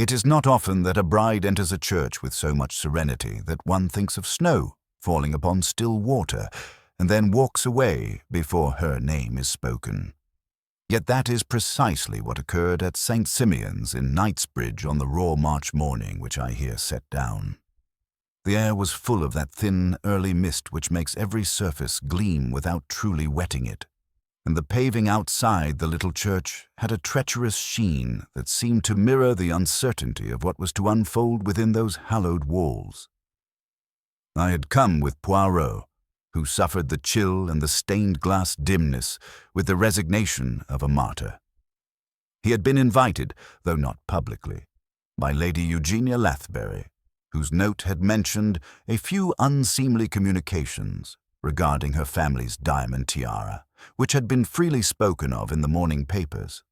It is not often that a bride enters a church with so much serenity that one thinks of snow falling upon still water, and then walks away before her name is spoken. Yet that is precisely what occurred at St. Simeon's in Knightsbridge on the raw March morning which I here set down. The air was full of that thin, early mist which makes every surface gleam without truly wetting it, and the paving outside the little church had a treacherous sheen that seemed to mirror the uncertainty of what was to unfold within those hallowed walls. I had come with Poirot, who suffered the chill and the stained-glass dimness with the resignation of a martyr. He had been invited, though not publicly, by Lady Eugenia Lathbury, whose note had mentioned a few unseemly communications regarding her family's diamond tiara, which had been freely spoken of in the morning papers.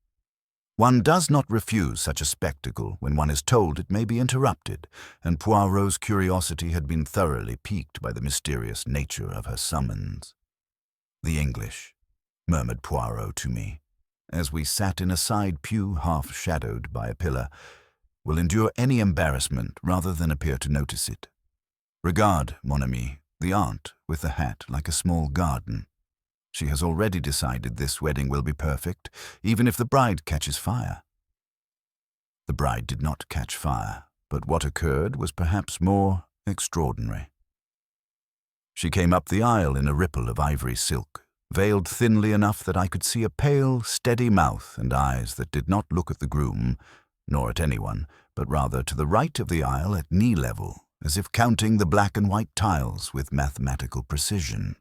One does not refuse such a spectacle when one is told it may be interrupted, and Poirot's curiosity had been thoroughly piqued by the mysterious nature of her summons. "The English," murmured Poirot to me, as we sat in a side pew half-shadowed by a pillar, "will endure any embarrassment rather than appear to notice it. Regard, mon ami, the aunt with the hat like a small garden. She has already decided this wedding will be perfect, even if the bride catches fire." The bride did not catch fire, but what occurred was perhaps more extraordinary. She came up the aisle in a ripple of ivory silk, veiled thinly enough that I could see a pale, steady mouth and eyes that did not look at the groom, nor at anyone, but rather to the right of the aisle at knee level, as if counting the black and white tiles with mathematical precision.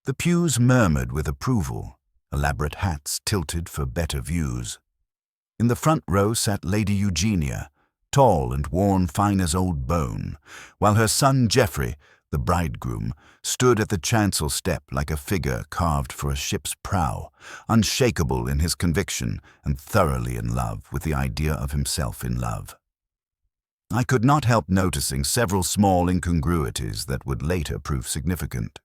The pews murmured with approval, elaborate hats tilted for better views. In the front row sat Lady Eugenia, tall and worn fine as old bone, while her son Geoffrey, the bridegroom, stood at the chancel step like a figure carved for a ship's prow, unshakable in his conviction and thoroughly in love with the idea of himself in love. I could not help noticing several small incongruities that would later prove significant.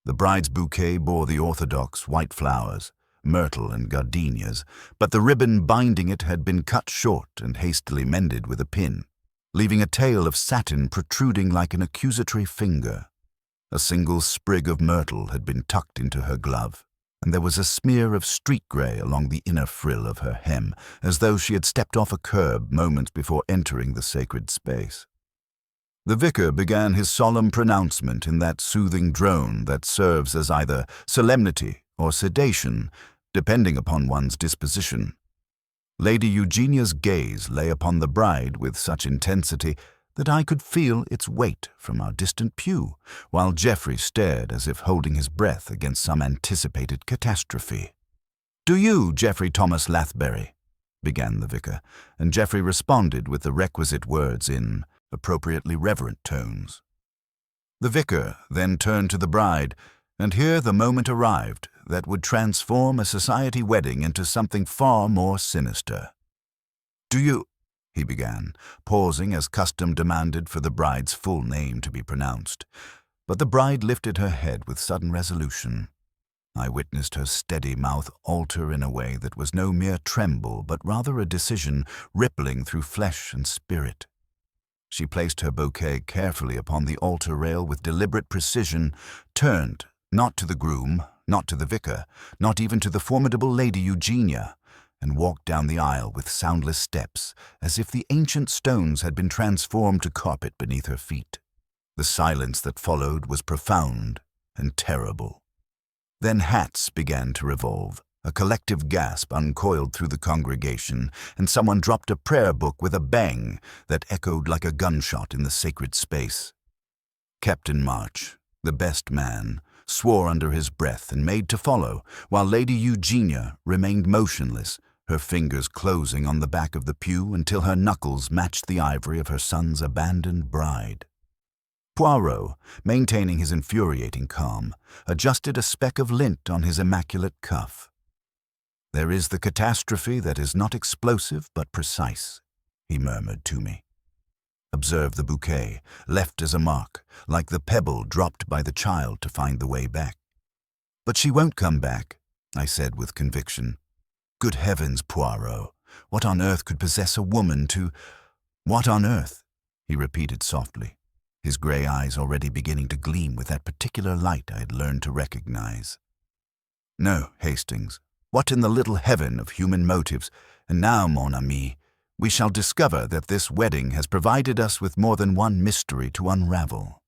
The bride's bouquet bore the orthodox white flowers, myrtle and gardenias, but the ribbon binding it had been cut short and hastily mended with a pin, leaving a tail of satin protruding like an accusatory finger. A single sprig of myrtle had been tucked into her glove, and there was a smear of street grey along the inner frill of her hem, as though she had stepped off a curb moments before entering the sacred space. The vicar began his solemn pronouncement in that soothing drone that serves as either solemnity or sedation, depending upon one's disposition. Lady Eugenia's gaze lay upon the bride with such intensity that I could feel its weight from our distant pew, while Geoffrey stared as if holding his breath against some anticipated catastrophe. "Do you, Geoffrey Thomas Lathbury?" began the vicar, and Geoffrey responded with the requisite words in appropriately reverent tones. The vicar then turned to the bride, and here the moment arrived that would transform a society wedding into something far more sinister. "Do you—" he began, pausing as custom demanded for the bride's full name to be pronounced. But the bride lifted her head with sudden resolution. I witnessed her steady mouth alter in a way that was no mere tremble, but rather a decision rippling through flesh and spirit. She placed her bouquet carefully upon the altar rail with deliberate precision, turned, not to the groom, not to the vicar, not even to the formidable Lady Eugenia, and walked down the aisle with soundless steps, as if the ancient stones had been transformed to carpet beneath her feet. The silence that followed was profound and terrible. Then hats began to revolve. A collective gasp uncoiled through the congregation, and someone dropped a prayer book with a bang that echoed like a gunshot in the sacred space. Captain March, the best man, swore under his breath and made to follow, while Lady Eugenia remained motionless, her fingers closing on the back of the pew until her knuckles matched the ivory of her son's abandoned bride. Poirot, maintaining his infuriating calm, adjusted a speck of lint on his immaculate cuff. "There is the catastrophe that is not explosive but precise," he murmured to me. "Observe the bouquet, left as a mark, like the pebble dropped by the child to find the way back." "But she won't come back," I said with conviction. "Good heavens, Poirot, What on earth could possess a woman to— What on earth? He repeated softly, his grey eyes already beginning to gleam with that particular light I had learned to recognize. No, Hastings, what in the little heaven of human motives? And now, mon ami, we shall discover that this wedding has provided us with more than one mystery to unravel.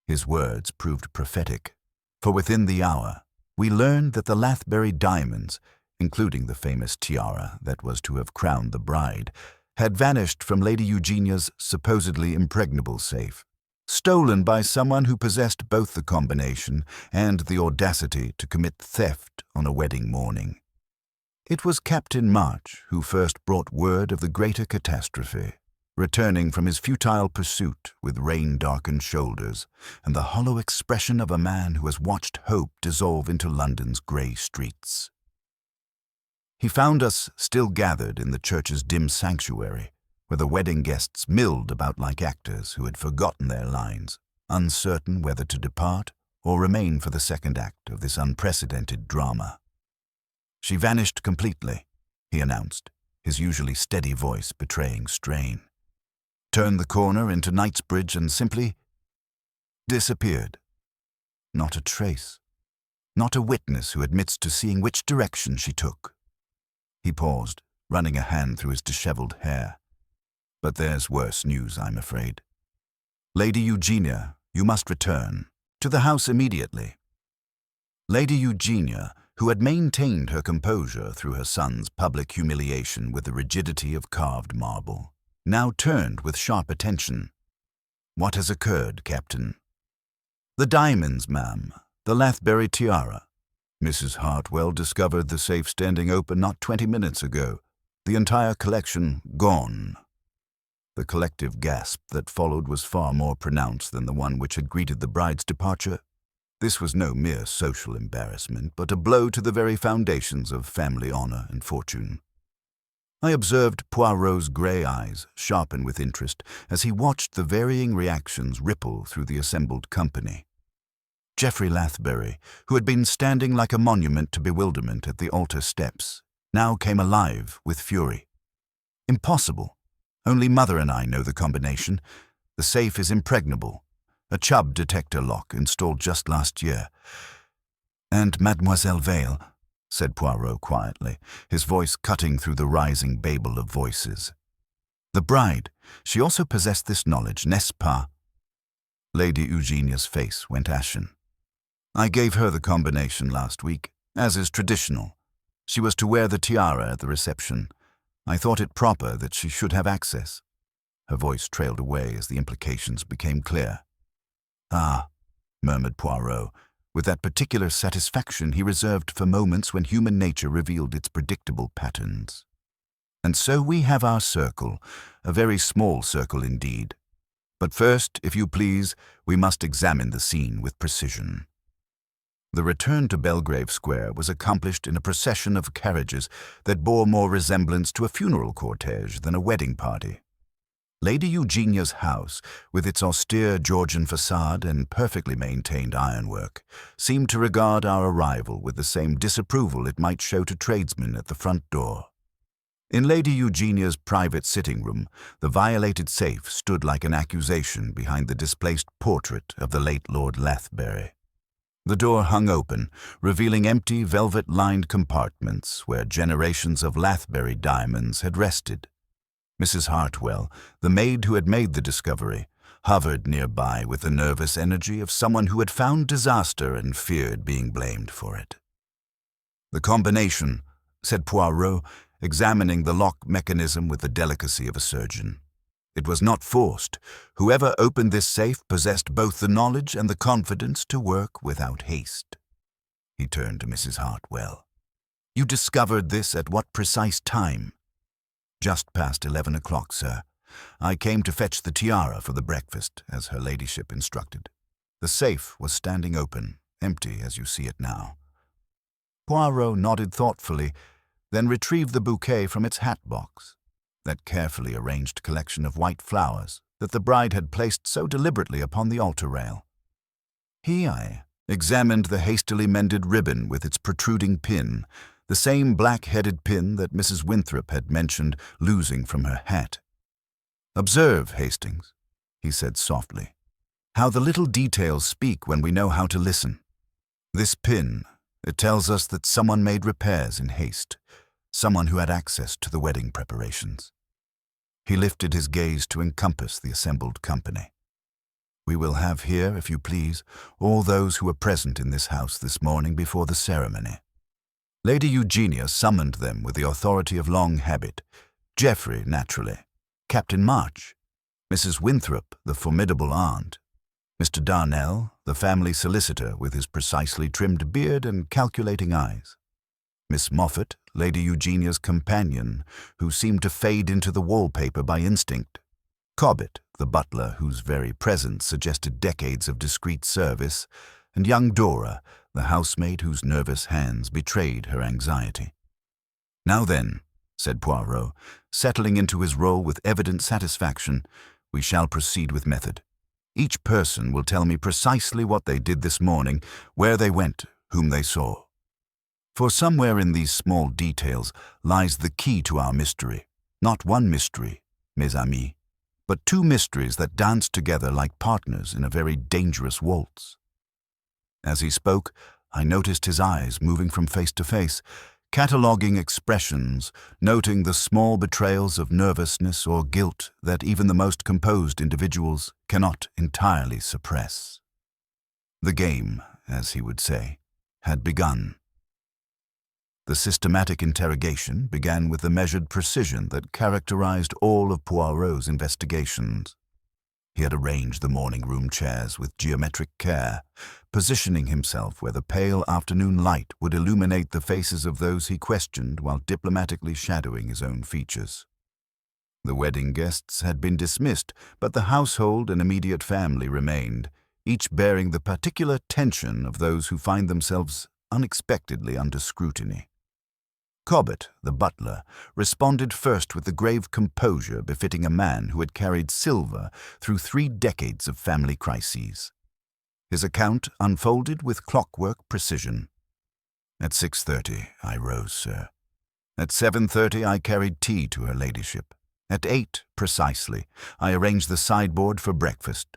His words proved prophetic, for within the hour we learned that the Lathbury diamonds, including the famous tiara that was to have crowned the bride, had vanished from Lady Eugenia's supposedly impregnable safe, stolen by someone who possessed both the combination and the audacity to commit theft on a wedding morning. It was Captain March who first brought word of the greater catastrophe, returning from his futile pursuit with rain-darkened shoulders and the hollow expression of a man who has watched hope dissolve into London's grey streets. He found us still gathered in the church's dim sanctuary, where the wedding guests milled about like actors who had forgotten their lines, uncertain whether to depart or remain for the second act of this unprecedented drama. "She vanished completely," he announced, his usually steady voice betraying strain. "Turned the corner into Knightsbridge and simply disappeared. Not a trace, not a witness who admits to seeing which direction she took." He paused, running a hand through his dishevelled hair. "But there's worse news, I'm afraid. Lady Eugenia, you must return to the house immediately." Lady Eugenia, who had maintained her composure through her son's public humiliation with the rigidity of carved marble, now turned with sharp attention. "What has occurred, Captain?" "The diamonds, ma'am. The Lathbury tiara. Mrs. Hartwell discovered the safe standing open not 20 minutes ago. The entire collection gone." The collective gasp that followed was far more pronounced than the one which had greeted the bride's departure. This was no mere social embarrassment, but a blow to the very foundations of family honor and fortune. I observed Poirot's grey eyes sharpen with interest as he watched the varying reactions ripple through the assembled company. Geoffrey Lathbury, who had been standing like a monument to bewilderment at the altar steps, now came alive with fury. "Impossible. Only Mother and I know the combination. The safe is impregnable. A Chubb detector lock installed just last year." "And Mademoiselle Vale," said Poirot quietly, his voice cutting through the rising babel of voices. "The bride, she also possessed this knowledge, n'est-ce pas?" Lady Eugenia's face went ashen. "I gave her the combination last week, as is traditional. She was to wear the tiara at the reception. I thought it proper that she should have access." Her voice trailed away as the implications became clear. "Ah," murmured Poirot, with that particular satisfaction he reserved for moments when human nature revealed its predictable patterns. "And so we have our circle, a very small circle indeed. But first, if you please, we must examine the scene with precision." The return to Belgrave Square was accomplished in a procession of carriages that bore more resemblance to a funeral cortege than a wedding party. Lady Eugenia's house, with its austere Georgian facade and perfectly maintained ironwork, seemed to regard our arrival with the same disapproval it might show to tradesmen at the front door. In Lady Eugenia's private sitting-room, the violated safe stood like an accusation behind the displaced portrait of the late Lord Lathbury. The door hung open, revealing empty velvet-lined compartments where generations of Lathbury diamonds had rested. Mrs. Hartwell, the maid who had made the discovery, hovered nearby with the nervous energy of someone who had found disaster and feared being blamed for it. "The combination," said Poirot, examining the lock mechanism with the delicacy of a surgeon. "It was not forced. Whoever opened this safe possessed both the knowledge and the confidence to work without haste." He turned to Mrs. Hartwell. "You discovered this at what precise time?" "Just past 11 o'clock, sir. I came to fetch the tiara for the breakfast, as her ladyship instructed. The safe was standing open, empty as you see it now." Poirot nodded thoughtfully, then retrieved the bouquet from its hat box, that carefully arranged collection of white flowers that the bride had placed so deliberately upon the altar rail. I examined the hastily mended ribbon with its protruding pin, the same black-headed pin that Mrs. Winthrop had mentioned losing from her hat. "Observe, Hastings," he said softly, "how the little details speak when we know how to listen. This pin, it tells us that someone made repairs in haste, someone who had access to the wedding preparations." He lifted his gaze to encompass the assembled company. "We will have here, if you please, all those who were present in this house this morning before the ceremony." Lady Eugenia summoned them with the authority of long habit. Geoffrey, naturally. Captain March. Mrs. Winthrop, the formidable aunt. Mr. Darnell, the family solicitor with his precisely trimmed beard and calculating eyes. Miss Moffat, Lady Eugenia's companion, who seemed to fade into the wallpaper by instinct. Cobbett, the butler, whose very presence suggested decades of discreet service, and young Dora, the housemaid whose nervous hands betrayed her anxiety. "Now then," said Poirot, settling into his role with evident satisfaction, "we shall proceed with method. Each person will tell me precisely what they did this morning, where they went, whom they saw. For somewhere in these small details lies the key to our mystery. Not one mystery, mes amis, but two mysteries that dance together like partners in a very dangerous waltz." As he spoke, I noticed his eyes moving from face to face, cataloguing expressions, noting the small betrayals of nervousness or guilt that even the most composed individuals cannot entirely suppress. The game, as he would say, had begun. The systematic interrogation began with the measured precision that characterized all of Poirot's investigations. He had arranged the morning-room chairs with geometric care, positioning himself where the pale afternoon light would illuminate the faces of those he questioned while diplomatically shadowing his own features. The wedding guests had been dismissed, but the household and immediate family remained, each bearing the particular tension of those who find themselves unexpectedly under scrutiny. Cobbett, the butler, responded first with the grave composure befitting a man who had carried silver through 3 decades of family crises. His account unfolded with clockwork precision. "At 6:30 I rose, sir. At 7:30 I carried tea to her ladyship. At 8, precisely, I arranged the sideboard for breakfast.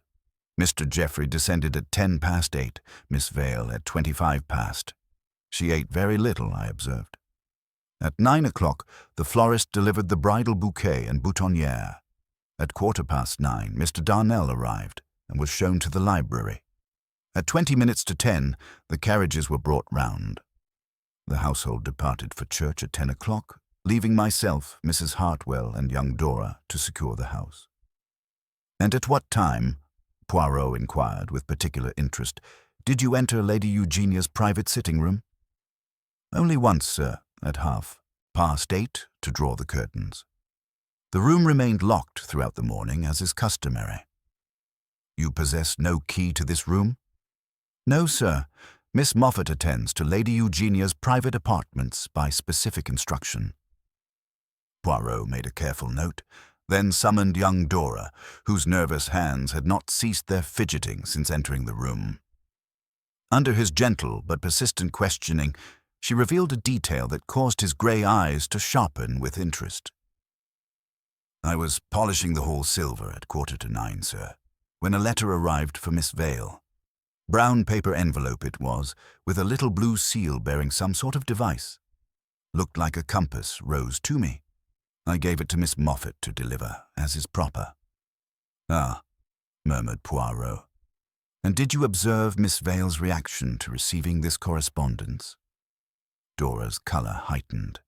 Mr. Geoffrey descended at 10 past 8, Miss Vale at 25 past. She ate very little, I observed. At 9 o'clock, the florist delivered the bridal bouquet and boutonniere. At 9:15, Mr. Darnell arrived and was shown to the library. At 20 minutes to 10, the carriages were brought round. The household departed for church at 10 o'clock, leaving myself, Mrs. Hartwell, and young Dora to secure the house." "And at what time," Poirot inquired with particular interest, "did you enter Lady Eugenia's private sitting-room?" "Only once, sir, at 8:30, to draw the curtains. The room remained locked throughout the morning, as is customary." "You possess no key to this room?" "No, sir. Miss Moffat attends to Lady Eugenia's private apartments by specific instruction." Poirot made a careful note, then summoned young Dora, whose nervous hands had not ceased their fidgeting since entering the room. Under his gentle but persistent questioning, she revealed a detail that caused his grey eyes to sharpen with interest. "I was polishing the hall silver at 9:15, sir, when a letter arrived for Miss Vale. Brown paper envelope it was, with a little blue seal bearing some sort of device. Looked like a compass, rose to me. I gave it to Miss Moffat to deliver, as is proper." "Ah," murmured Poirot. "And did you observe Miss Vale's reaction to receiving this correspondence?" Dora's colour heightened.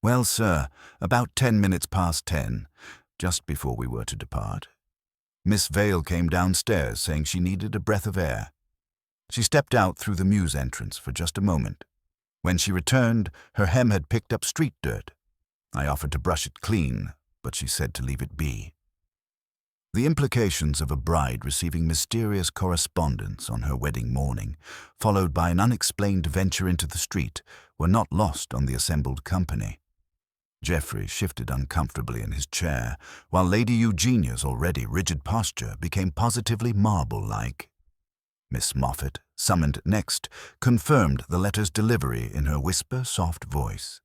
"Well, sir, about 10 minutes past 10, just before we were to depart, Miss Vale came downstairs saying she needed a breath of air. She stepped out through the mews entrance for just a moment. When she returned, her hem had picked up street dirt. I offered to brush it clean, but she said to leave it be." The implications of a bride receiving mysterious correspondence on her wedding morning, followed by an unexplained venture into the street, were not lost on the assembled company. Geoffrey shifted uncomfortably in his chair, while Lady Eugenia's already rigid posture became positively marble-like. Miss Moffat summoned next, confirmed the letter's delivery in her whisper-soft voice.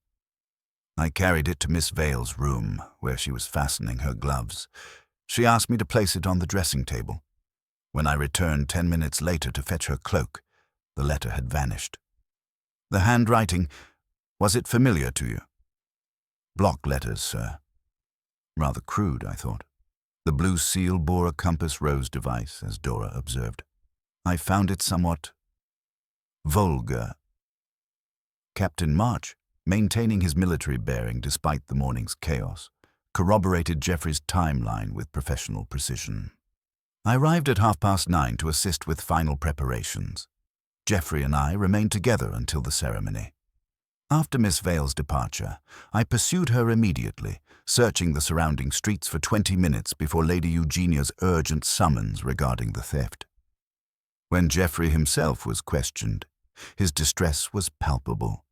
I carried it to Miss Vale's room, where she was fastening her gloves. She asked me to place it on the dressing table. When I returned 10 minutes later to fetch her cloak, the letter had vanished. The handwriting, was it familiar to you? Block letters, sir. Rather crude, I thought. The blue seal bore a compass rose device, as Dora observed. I found it somewhat vulgar. Captain March, maintaining his military bearing despite the morning's chaos, corroborated Geoffrey's timeline with professional precision. I arrived at 9:30 to assist with final preparations. Geoffrey and I remained together until the ceremony. After Miss Vale's departure, I pursued her immediately, searching the surrounding streets for 20 minutes before Lady Eugenia's urgent summons regarding the theft. When Geoffrey himself was questioned, his distress was palpable.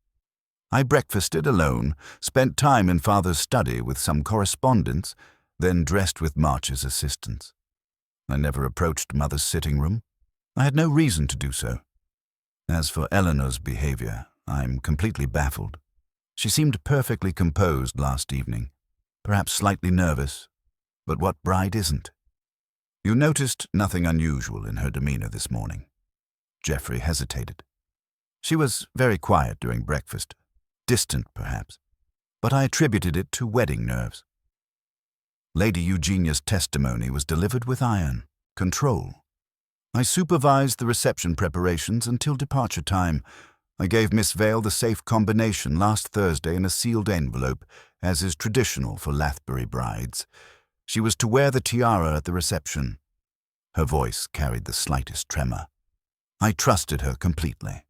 I breakfasted alone, spent time in Father's study with some correspondence, then dressed with March's assistance. I never approached Mother's sitting room. I had no reason to do so. As for Eleanor's behavior, I'm completely baffled. She seemed perfectly composed last evening, perhaps slightly nervous, but what bride isn't? You noticed nothing unusual in her demeanor this morning. Geoffrey hesitated. She was very quiet during breakfast, distant perhaps, but I attributed it to wedding nerves. Lady Eugenia's testimony was delivered with iron, control. I supervised the reception preparations until departure time. I gave Miss Vale the safe combination last Thursday in a sealed envelope, as is traditional for Lathbury brides. She was to wear the tiara at the reception. Her voice carried the slightest tremor. I trusted her completely.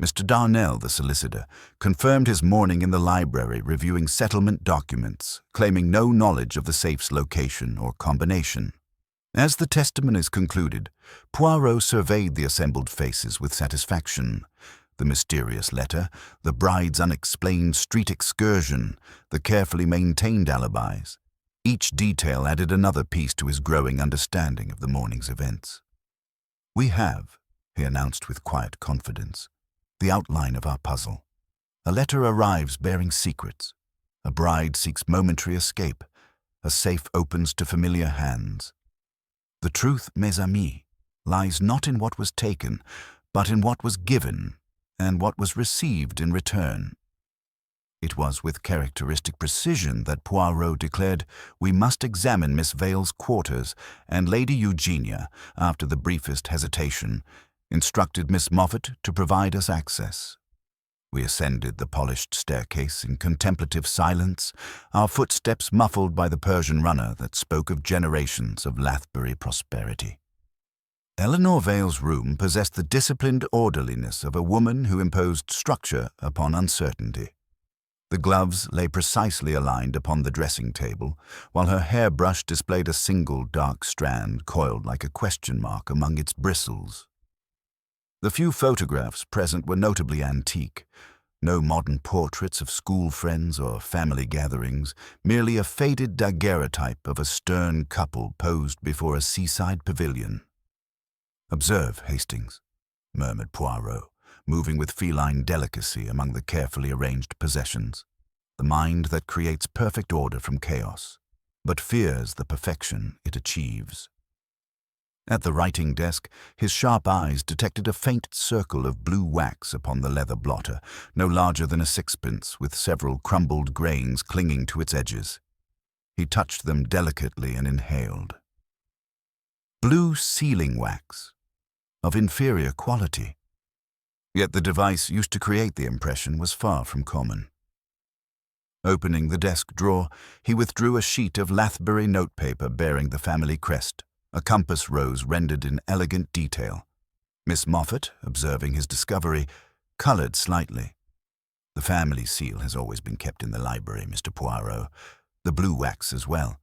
Mr. Darnell, the solicitor, confirmed his morning in the library reviewing settlement documents, claiming no knowledge of the safe's location or combination. As the testimonies concluded, Poirot surveyed the assembled faces with satisfaction. The mysterious letter, the bride's unexplained street excursion, the carefully maintained alibis. Each detail added another piece to his growing understanding of the morning's events. "We have," he announced with quiet confidence, "the outline of our puzzle. A letter arrives bearing secrets. A bride seeks momentary escape. A safe opens to familiar hands. The truth, mes amis, lies not in what was taken, but in what was given and what was received in return." It was with characteristic precision that Poirot declared, "We must examine Miss Vale's quarters," and Lady Eugenia, after the briefest hesitation, instructed Miss Moffat to provide us access. We ascended the polished staircase in contemplative silence, our footsteps muffled by the Persian runner that spoke of generations of Lathbury prosperity. Eleanor Vale's room possessed the disciplined orderliness of a woman who imposed structure upon uncertainty. The gloves lay precisely aligned upon the dressing table, while her hairbrush displayed a single dark strand coiled like a question mark among its bristles. The few photographs present were notably antique. No modern portraits of school friends or family gatherings, merely a faded daguerreotype of a stern couple posed before a seaside pavilion. "Observe, Hastings," murmured Poirot, moving with feline delicacy among the carefully arranged possessions. "The mind that creates perfect order from chaos, but fears the perfection it achieves." At the writing desk, his sharp eyes detected a faint circle of blue wax upon the leather blotter, no larger than a sixpence, with several crumbled grains clinging to its edges. He touched them delicately and inhaled. Blue sealing wax, of inferior quality. Yet the device used to create the impression was far from common. Opening the desk drawer, he withdrew a sheet of Lathbury notepaper bearing the family crest, a compass rose rendered in elegant detail. Miss Moffat, observing his discovery, coloured slightly. "The family seal has always been kept in the library, Mr. Poirot. The blue wax as well."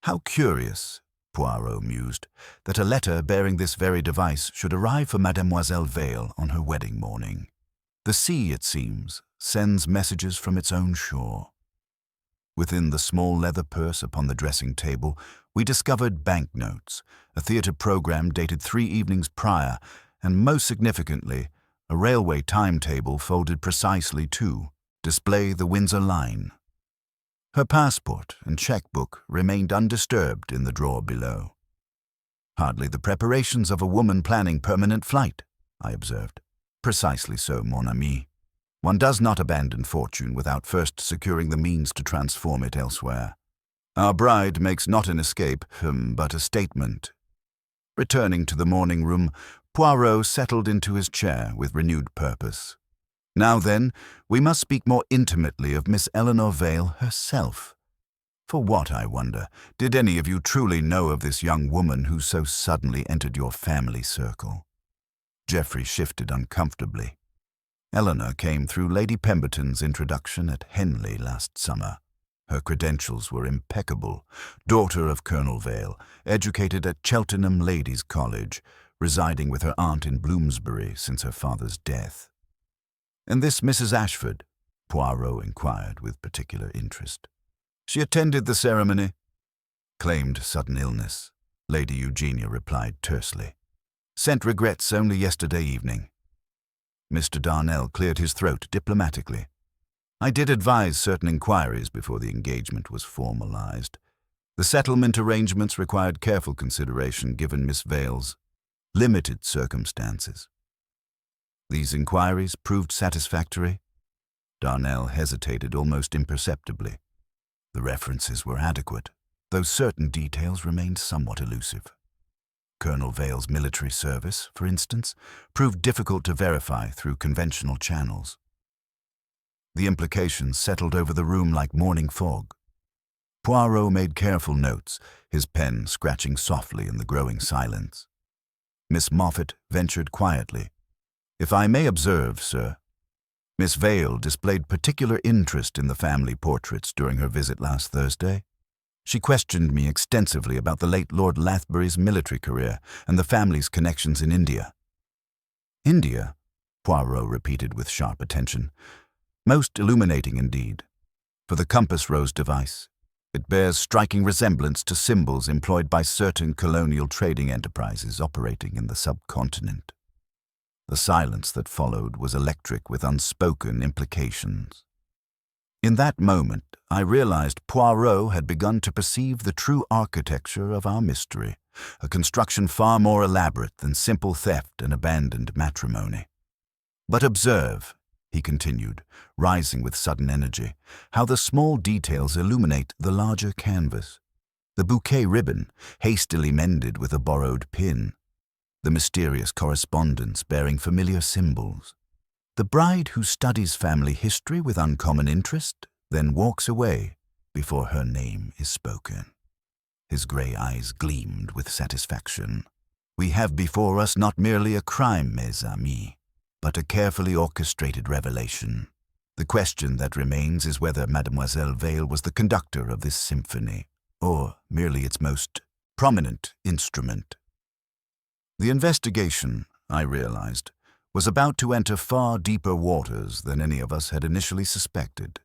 "How curious," Poirot mused, "that a letter bearing this very device should arrive for Mademoiselle Vale on her wedding morning. The sea, it seems, sends messages from its own shore." Within the small leather purse upon the dressing table, we discovered banknotes, a theatre program dated 3 evenings prior, and most significantly, a railway timetable folded precisely to display the Windsor line. Her passport and checkbook remained undisturbed in the drawer below. "Hardly the preparations of a woman planning permanent flight," I observed. "Precisely so, mon ami. One does not abandon fortune without first securing the means to transform it elsewhere. Our bride makes not an escape, but a statement." Returning to the morning room, Poirot settled into his chair with renewed purpose. "Now then, we must speak more intimately of Miss Eleanor Vale herself. For what, I wonder, did any of you truly know of this young woman who so suddenly entered your family circle?" Geoffrey shifted uncomfortably. "Eleanor came through Lady Pemberton's introduction at Henley last summer. Her credentials were impeccable. Daughter of Colonel Vale, educated at Cheltenham Ladies' College, residing with her aunt in Bloomsbury since her father's death." "And this Mrs. Ashford?" Poirot inquired with particular interest. "She attended the ceremony." "Claimed sudden illness," Lady Eugenia replied tersely. "Sent regrets only yesterday evening." Mr. Darnell cleared his throat diplomatically. "I did advise certain inquiries before the engagement was formalized. The settlement arrangements required careful consideration given Miss Vale's limited circumstances." "These inquiries proved satisfactory?" Darnell hesitated almost imperceptibly. "The references were adequate, though certain details remained somewhat elusive. Colonel Vale's military service, for instance, proved difficult to verify through conventional channels. The implications settled over the room like morning fog." Poirot made careful notes, his pen scratching softly in the growing silence. Miss Moffat ventured quietly. "If I may observe, sir, Miss Vale displayed particular interest in the family portraits during her visit last Thursday. She questioned me extensively about the late Lord Lathbury's military career and the family's connections in India." "India?" Poirot repeated with sharp attention. "Most illuminating indeed. For the compass rose device, it bears striking resemblance to symbols employed by certain colonial trading enterprises operating in the subcontinent." The silence that followed was electric with unspoken implications. In that moment, I realized Poirot had begun to perceive the true architecture of our mystery, a construction far more elaborate than simple theft and abandoned matrimony. "But observe," he continued, rising with sudden energy, "how the small details illuminate the larger canvas. The bouquet ribbon, hastily mended with a borrowed pin. The mysterious correspondence bearing familiar symbols. The bride who studies family history with uncommon interest, then walks away before her name is spoken." His grey eyes gleamed with satisfaction. "We have before us not merely a crime, mes amis, but a carefully orchestrated revelation. The question that remains is whether Mademoiselle Vale was the conductor of this symphony, or merely its most prominent instrument." The investigation, I realized, was about to enter far deeper waters than any of us had initially suspected.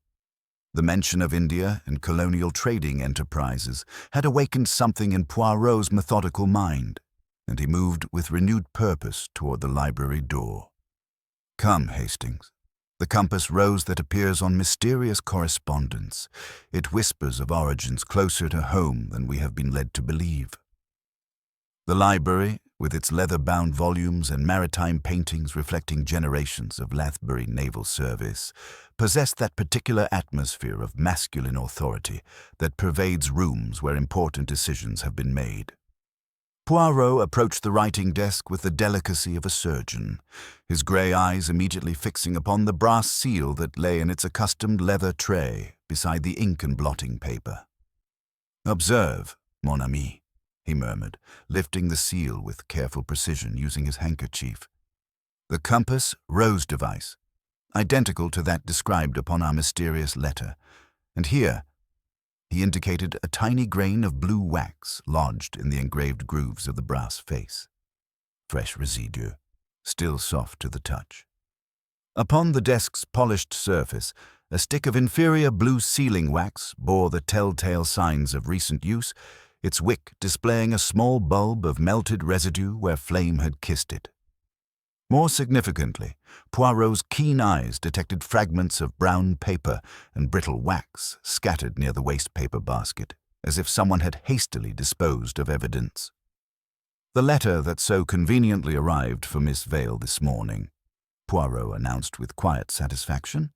The mention of India and colonial trading enterprises had awakened something in Poirot's methodical mind, and he moved with renewed purpose toward the library door. "Come, Hastings. The compass rose that appears on mysterious correspondence. It whispers of origins closer to home than we have been led to believe." The library, with its leather-bound volumes and maritime paintings reflecting generations of Lathbury naval service, possessed that particular atmosphere of masculine authority that pervades rooms where important decisions have been made. Poirot approached the writing desk with the delicacy of a surgeon, his grey eyes immediately fixing upon the brass seal that lay in its accustomed leather tray beside the ink and blotting paper. "Observe, mon ami," he murmured, lifting the seal with careful precision using his handkerchief. "The compass rose device, identical to that described upon our mysterious letter. And here," he indicated a tiny grain of blue wax lodged in the engraved grooves of the brass face. Fresh residue, still soft to the touch. Upon the desk's polished surface, a stick of inferior blue sealing wax bore the telltale signs of recent use, its wick displaying a small bulb of melted residue where flame had kissed it. More significantly, Poirot's keen eyes detected fragments of brown paper and brittle wax scattered near the waste paper basket, as if someone had hastily disposed of evidence. "The letter that so conveniently arrived for Miss Vale this morning," Poirot announced with quiet satisfaction.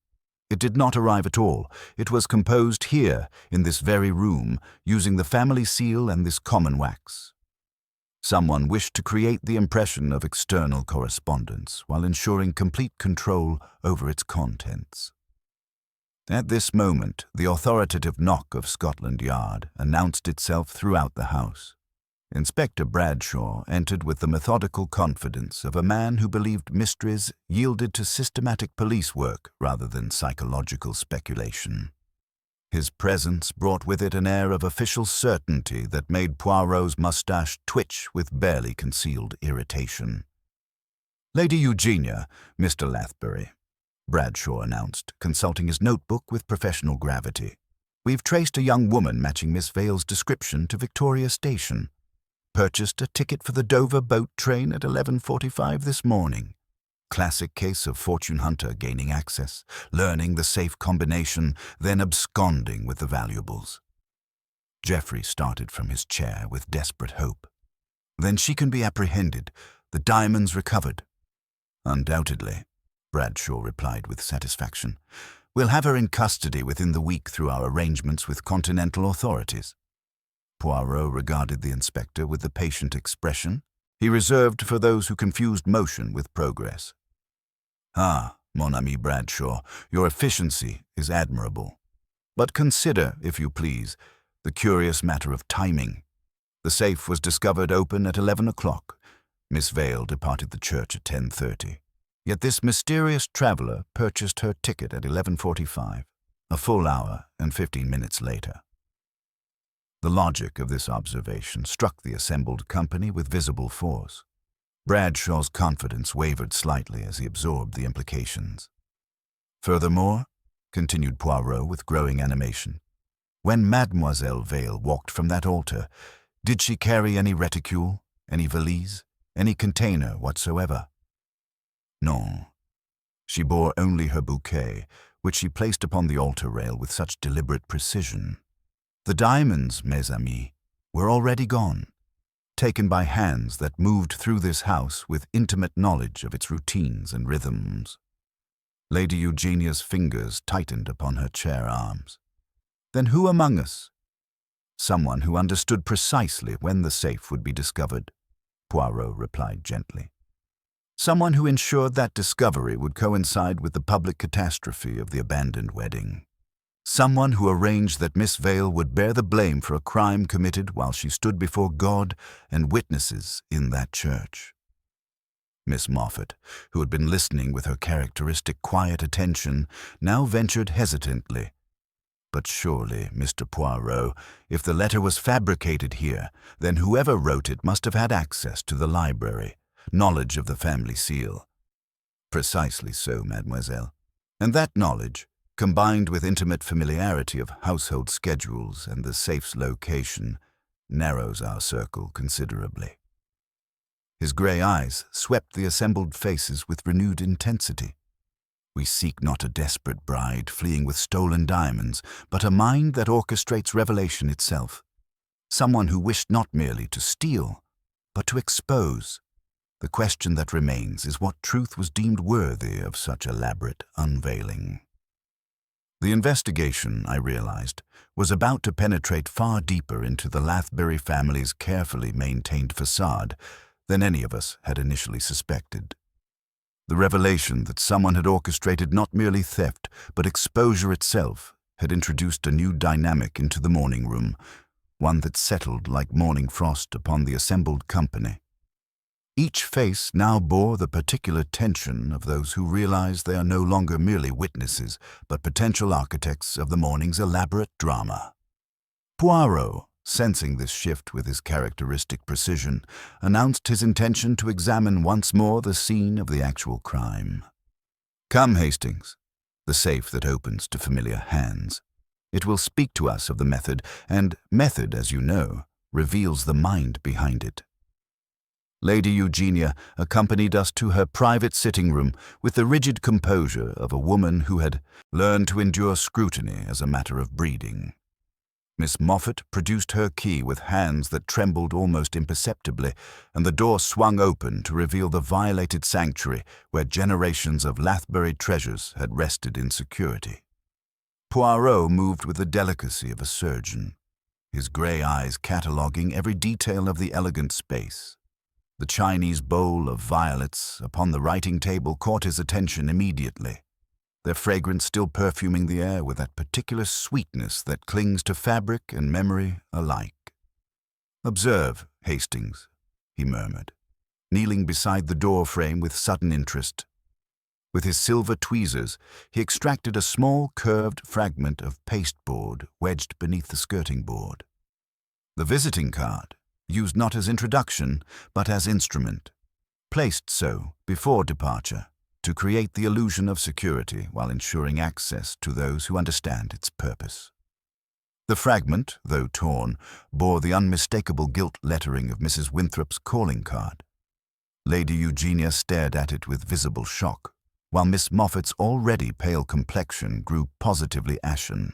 "It did not arrive at all. It was composed here, in this very room, using the family seal and this common wax. Someone wished to create the impression of external correspondence while ensuring complete control over its contents." At this moment, the authoritative knock of Scotland Yard announced itself throughout the house. Inspector Bradshaw entered with the methodical confidence of a man who believed mysteries yielded to systematic police work rather than psychological speculation. His presence brought with it an air of official certainty that made Poirot's mustache twitch with barely concealed irritation. "Lady Eugenia, Mr. Lathbury," Bradshaw announced, consulting his notebook with professional gravity. "We've traced a young woman matching Miss Vale's description to Victoria Station. Purchased a ticket for the Dover boat train at 11:45 this morning. Classic case of fortune hunter gaining access, learning the safe combination, then absconding with the valuables." Geoffrey started from his chair with desperate hope. "Then she can be apprehended, the diamonds recovered." "Undoubtedly," Bradshaw replied with satisfaction. "We'll have her in custody within the week through our arrangements with continental authorities." Poirot regarded the inspector with the patient expression he reserved for those who confused motion with progress. "Ah, mon ami Bradshaw, your efficiency is admirable. But consider, if you please, the curious matter of timing. The safe was discovered open at 11 o'clock. Miss Vale departed the church at 10:30. Yet this mysterious traveller purchased her ticket at 11:45, a full hour and 15 minutes later." The logic of this observation struck the assembled company with visible force. Bradshaw's confidence wavered slightly as he absorbed the implications. "Furthermore," continued Poirot with growing animation, "when Mademoiselle Vale walked from that altar, did she carry any reticule, any valise, any container whatsoever?" "No. She bore only her bouquet, which she placed upon the altar rail with such deliberate precision. The diamonds, mes amis, were already gone, taken by hands that moved through this house with intimate knowledge of its routines and rhythms." Lady Eugenia's fingers tightened upon her chair arms. "Then who among us?" "Someone who understood precisely when the safe would be discovered," Poirot replied gently. "Someone who ensured that discovery would coincide with the public catastrophe of the abandoned wedding. Someone who arranged that Miss Vale would bear the blame for a crime committed while she stood before God and witnesses in that church." Miss Moffat, who had been listening with her characteristic quiet attention, now ventured hesitantly. "But surely, Mr. Poirot, if the letter was fabricated here, then whoever wrote it must have had access to the library, knowledge of the family seal." "Precisely so, mademoiselle. And that knowledge, combined with intimate familiarity of household schedules and the safe's location, narrows our circle considerably." His grey eyes swept the assembled faces with renewed intensity. "We seek not a desperate bride fleeing with stolen diamonds, but a mind that orchestrates revelation itself. Someone who wished not merely to steal, but to expose. The question that remains is what truth was deemed worthy of such elaborate unveiling." The investigation, I realized, was about to penetrate far deeper into the Lathbury family's carefully maintained facade than any of us had initially suspected. The revelation that someone had orchestrated not merely theft, but exposure itself, had introduced a new dynamic into the morning room, one that settled like morning frost upon the assembled company. Each face now bore the particular tension of those who realize they are no longer merely witnesses, but potential architects of the morning's elaborate drama. Poirot, sensing this shift with his characteristic precision, announced his intention to examine once more the scene of the actual crime. "Come, Hastings, the safe that opens to familiar hands. It will speak to us of the method, and method, as you know, reveals the mind behind it." Lady Eugenia accompanied us to her private sitting room with the rigid composure of a woman who had learned to endure scrutiny as a matter of breeding. Miss Moffat produced her key with hands that trembled almost imperceptibly, and the door swung open to reveal the violated sanctuary where generations of Lathbury treasures had rested in security. Poirot moved with the delicacy of a surgeon, his grey eyes cataloguing every detail of the elegant space. The Chinese bowl of violets upon the writing table caught his attention immediately, their fragrance still perfuming the air with that particular sweetness that clings to fabric and memory alike. "Observe, Hastings," he murmured, kneeling beside the door frame with sudden interest. With his silver tweezers, he extracted a small curved fragment of pasteboard wedged beneath the skirting board. The visiting card, used not as introduction, but as instrument, placed so before departure, to create the illusion of security while ensuring access to those who understand its purpose. The fragment, though torn, bore the unmistakable gilt lettering of Mrs. Winthrop's calling card. Lady Eugenia stared at it with visible shock, while Miss Moffat's already pale complexion grew positively ashen.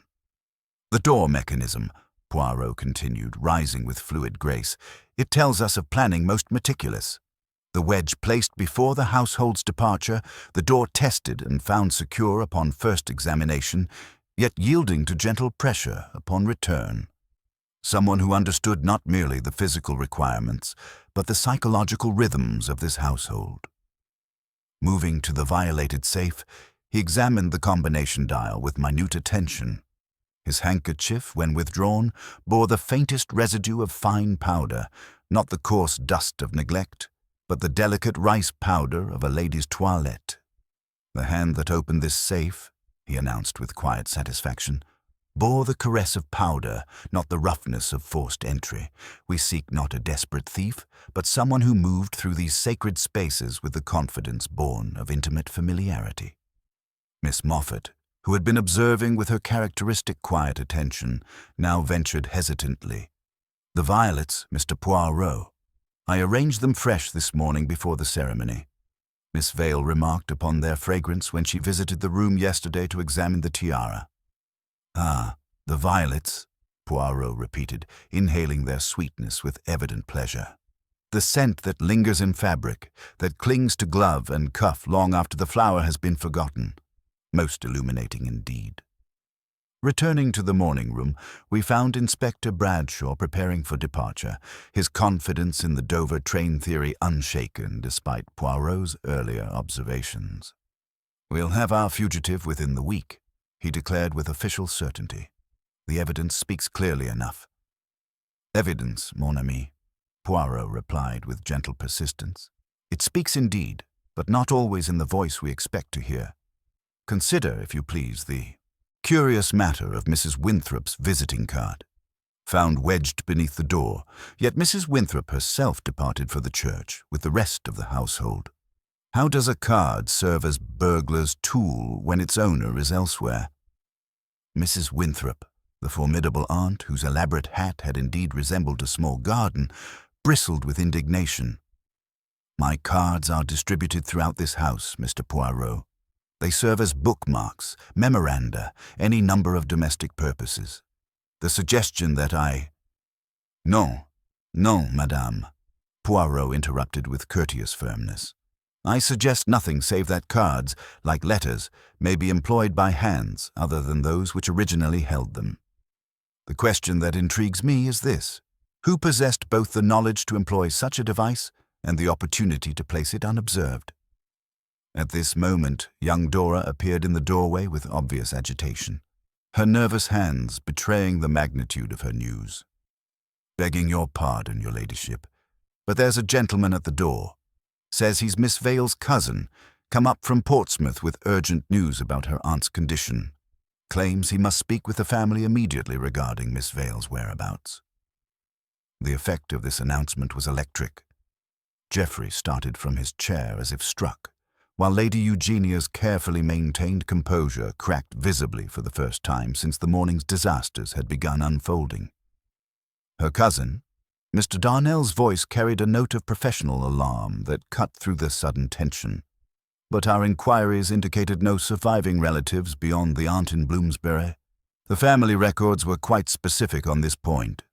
"The door mechanism," Poirot continued, rising with fluid grace. "It tells us of planning most meticulous. The wedge placed before the household's departure, the door tested and found secure upon first examination, yet yielding to gentle pressure upon return. Someone who understood not merely the physical requirements, but the psychological rhythms of this household." Moving to the violated safe, he examined the combination dial with minute attention. His handkerchief, when withdrawn, bore the faintest residue of fine powder, not the coarse dust of neglect, but the delicate rice powder of a lady's toilette. "The hand that opened this safe," he announced with quiet satisfaction, "bore the caress of powder, not the roughness of forced entry. We seek not a desperate thief, but someone who moved through these sacred spaces with the confidence born of intimate familiarity." Miss Moffat, who had been observing with her characteristic quiet attention, now ventured hesitantly. "The violets, Mr. Poirot. I arranged them fresh this morning before the ceremony. Miss Vale remarked upon their fragrance when she visited the room yesterday to examine the tiara." "Ah, the violets," Poirot repeated, inhaling their sweetness with evident pleasure. "The scent that lingers in fabric, that clings to glove and cuff long after the flower has been forgotten. Most illuminating indeed." Returning to the morning room, we found Inspector Bradshaw preparing for departure, his confidence in the Dover train theory unshaken despite Poirot's earlier observations. "We'll have our fugitive within the week," he declared with official certainty. "The evidence speaks clearly enough." "Evidence, mon ami," Poirot replied with gentle persistence. "It speaks indeed, but not always in the voice we expect to hear. Consider, if you please, the curious matter of Mrs. Winthrop's visiting card. Found wedged beneath the door, yet Mrs. Winthrop herself departed for the church with the rest of the household. How does a card serve as burglar's tool when its owner is elsewhere? Mrs. Winthrop, the formidable aunt whose elaborate hat had indeed resembled a small garden, bristled with indignation. "My cards are distributed throughout this house, Mr. Poirot. They serve as bookmarks, memoranda, any number of domestic purposes. The suggestion that I—" "Non, non, madame," Poirot interrupted with courteous firmness. "I suggest nothing save that cards, like letters, may be employed by hands other than those which originally held them. The question that intrigues me is this: who possessed both the knowledge to employ such a device and the opportunity to place it unobserved?" At this moment, young Dora appeared in the doorway with obvious agitation, her nervous hands betraying the magnitude of her news. "Begging your pardon, your ladyship, but there's a gentleman at the door. Says he's Miss Vale's cousin, come up from Portsmouth with urgent news about her aunt's condition. Claims he must speak with the family immediately regarding Miss Vale's whereabouts." The effect of this announcement was electric. Geoffrey started from his chair as if struck, while Lady Eugenia's carefully maintained composure cracked visibly for the first time since the morning's disasters had begun unfolding. Her cousin, Mr. Darnell's voice carried a note of professional alarm that cut through the sudden tension. But our inquiries indicated no surviving relatives beyond the aunt in Bloomsbury. The family records were quite specific on this point.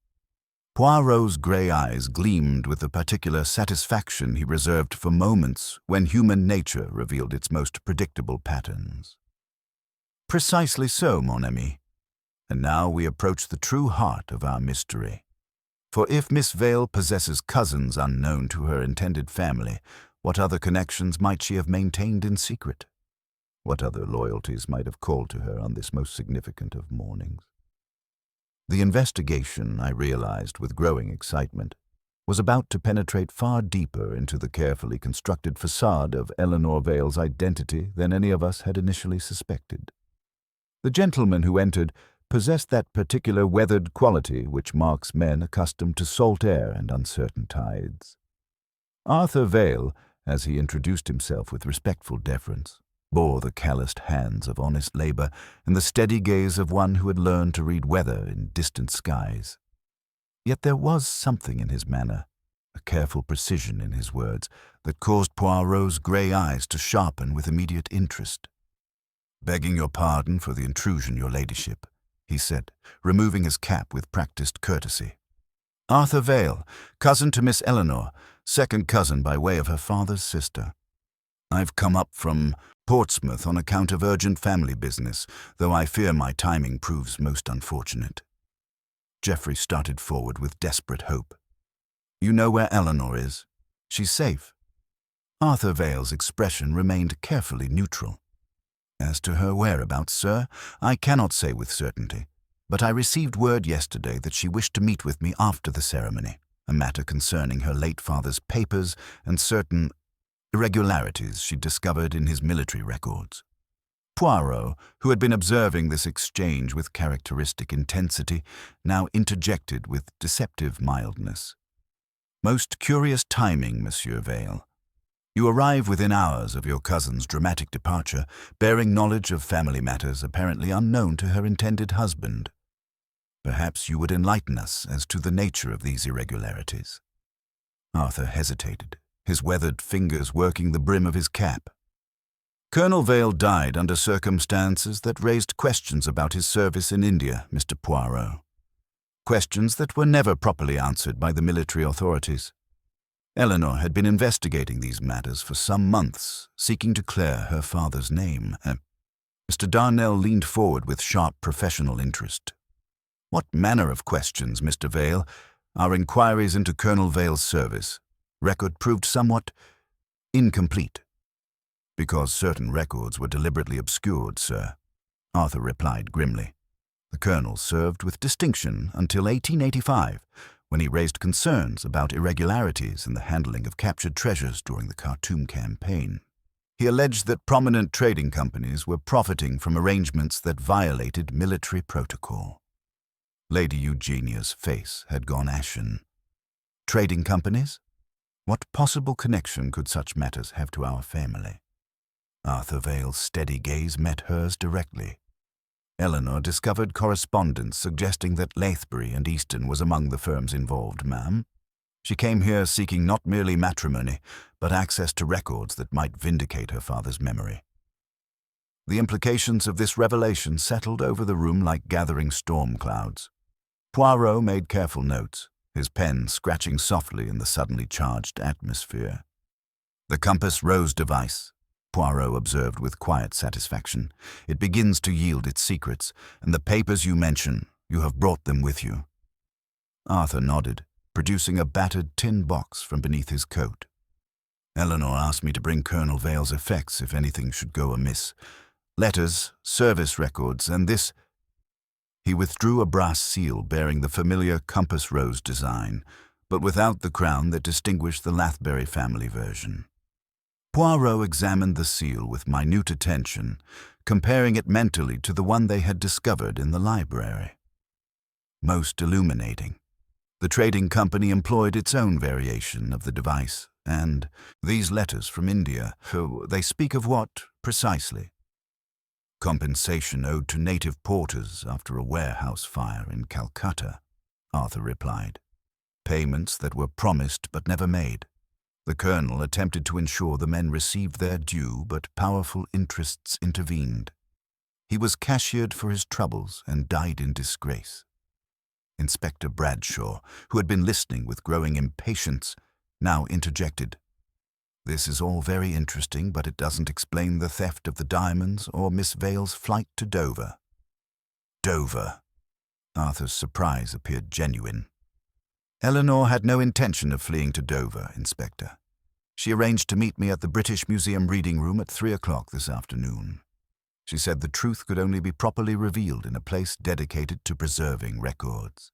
Poirot's grey eyes gleamed with the particular satisfaction he reserved for moments when human nature revealed its most predictable patterns. Precisely so, mon ami. And now we approach the true heart of our mystery. For if Miss Vale possesses cousins unknown to her intended family, what other connections might she have maintained in secret? What other loyalties might have called to her on this most significant of mornings? The investigation, I realized with growing excitement, was about to penetrate far deeper into the carefully constructed facade of Eleanor Vale's identity than any of us had initially suspected. The gentleman who entered possessed that particular weathered quality which marks men accustomed to salt air and uncertain tides. Arthur Vale, as he introduced himself with respectful deference, bore the calloused hands of honest labor and the steady gaze of one who had learned to read weather in distant skies. Yet there was something in his manner, a careful precision in his words, that caused Poirot's grey eyes to sharpen with immediate interest. "Begging your pardon for the intrusion, your ladyship," he said, removing his cap with practiced courtesy. "Arthur Vale, cousin to Miss Eleanor, second cousin by way of her father's sister. I've come up from Portsmouth on account of urgent family business, though I fear my timing proves most unfortunate." Geoffrey started forward with desperate hope. "You know where Eleanor is? She's safe?" Arthur Vale's expression remained carefully neutral. "As to her whereabouts, sir, I cannot say with certainty, but I received word yesterday that she wished to meet with me after the ceremony, a matter concerning her late father's papers and certain irregularities she discovered in his military records." Poirot, who had been observing this exchange with characteristic intensity, now interjected with deceptive mildness. "Most curious timing, Monsieur Vale. You arrive within hours of your cousin's dramatic departure, bearing knowledge of family matters apparently unknown to her intended husband. Perhaps you would enlighten us as to the nature of these irregularities." Arthur hesitated, his weathered fingers working the brim of his cap. "Colonel Vale died under circumstances that raised questions about his service in India, Mr. Poirot. Questions that were never properly answered by the military authorities. Eleanor had been investigating these matters for some months, seeking to clear her father's name." Mr. Darnell leaned forward with sharp professional interest. "What manner of questions, Mr. Vale? Our inquiries into Colonel Vale's service record proved somewhat incomplete." "Because certain records were deliberately obscured, sir," Arthur replied grimly. "The colonel served with distinction until 1885, when he raised concerns about irregularities in the handling of captured treasures during the Khartoum campaign. He alleged that prominent trading companies were profiting from arrangements that violated military protocol." Lady Eugenia's face had gone ashen. "Trading companies? What possible connection could such matters have to our family?" Arthur Vale's steady gaze met hers directly. "Eleanor discovered correspondence suggesting that Lathbury and Easton was among the firms involved, ma'am. She came here seeking not merely matrimony, but access to records that might vindicate her father's memory." The implications of this revelation settled over the room like gathering storm clouds. Poirot made careful notes, his pen scratching softly in the suddenly charged atmosphere. "The compass rose device," Poirot observed with quiet satisfaction. "It begins to yield its secrets, and the papers you mention, you have brought them with you." Arthur nodded, producing a battered tin box from beneath his coat. "Eleanor asked me to bring Colonel Vale's effects if anything should go amiss. Letters, service records, and this—" He withdrew a brass seal bearing the familiar compass rose design, but without the crown that distinguished the Lathbury family version. Poirot examined the seal with minute attention, comparing it mentally to the one they had discovered in the library. Most illuminating. The trading company employed its own variation of the device, and these letters from India, they speak of what, precisely? "Compensation owed to native porters after a warehouse fire in Calcutta," Arthur replied. payments that were promised but never made. The colonel attempted to ensure the men received their due, but powerful interests intervened. He was cashiered for his troubles and died in disgrace. Inspector Bradshaw, who had been listening with growing impatience, now interjected. "This is all very interesting, but it doesn't explain the theft of the diamonds or Miss Vale's flight to Dover." Dover! Arthur's surprise appeared genuine. "Eleanor had no intention of fleeing to Dover, Inspector. She arranged to meet me at the British Museum reading room at 3 o'clock this afternoon. She said the truth could only be properly revealed in a place dedicated to preserving records."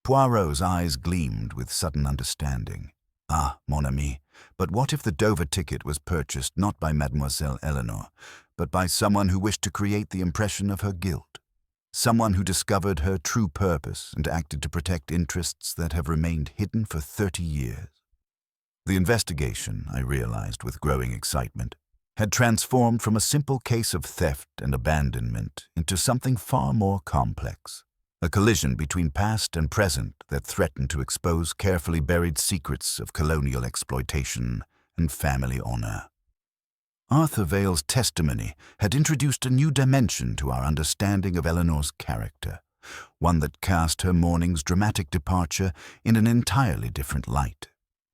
Poirot's eyes gleamed with sudden understanding. "Ah, mon ami, but what if the Dover ticket was purchased not by Mademoiselle Eleanor, but by someone who wished to create the impression of her guilt? Someone who discovered her true purpose and acted to protect interests that have remained hidden for 30 years. The investigation, I realized with growing excitement, had transformed from a simple case of theft and abandonment into something far more complex, a collision between past and present that threatened to expose carefully buried secrets of colonial exploitation and family honor. Arthur Vale's testimony had introduced a new dimension to our understanding of Eleanor's character, one that cast her morning's dramatic departure in an entirely different light.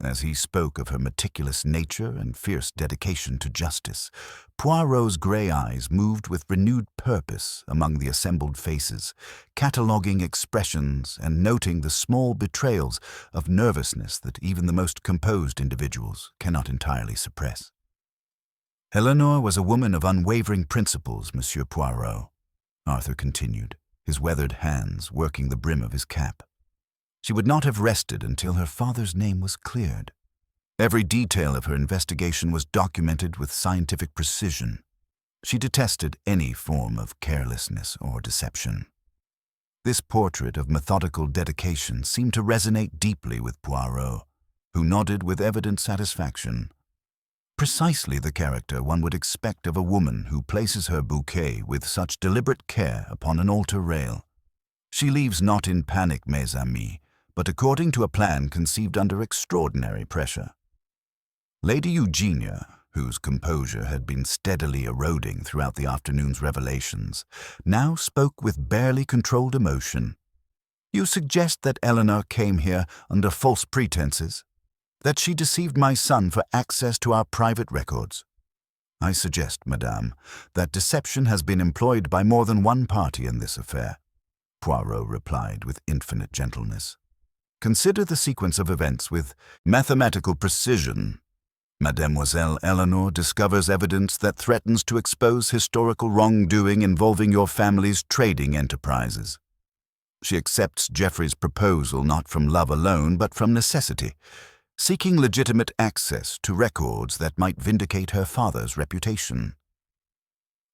As he spoke of her meticulous nature and fierce dedication to justice, Poirot's grey eyes moved with renewed purpose among the assembled faces, cataloguing expressions and noting the small betrayals of nervousness that even the most composed individuals cannot entirely suppress. "Eleanor was a woman of unwavering principles, Monsieur Poirot," Arthur continued, his weathered hands working the brim of his cap. "She would not have rested until her father's name was cleared. Every detail of her investigation was documented with scientific precision. She detested any form of carelessness or deception." This portrait of methodical dedication seemed to resonate deeply with Poirot, who nodded with evident satisfaction. Precisely the character one would expect of a woman who places her bouquet with such deliberate care upon an altar rail. She leaves not in panic, mes amis, but according to a plan conceived under extraordinary pressure. Lady Eugenia, whose composure had been steadily eroding throughout the afternoon's revelations, now spoke with barely controlled emotion. "You suggest that Eleanor came here under false pretenses? That she deceived my son for access to our private records?" "I suggest, madame, that deception has been employed by more than one party in this affair," Poirot replied with infinite gentleness. "Consider the sequence of events with mathematical precision. Mademoiselle Eleanor discovers evidence that threatens to expose historical wrongdoing involving your family's trading enterprises. She accepts Geoffrey's proposal not from love alone, but from necessity, seeking legitimate access to records that might vindicate her father's reputation.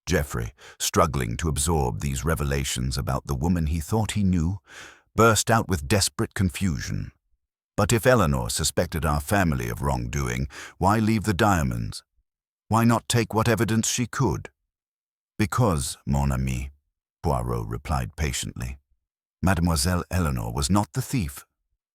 Geoffrey, struggling to absorb these revelations about the woman he thought he knew, burst out with desperate confusion. But if Eleanor suspected our family of wrongdoing, why leave the diamonds? Why not take what evidence she could? "Because, mon ami," Poirot replied patiently, "Mademoiselle Eleanor was not the thief.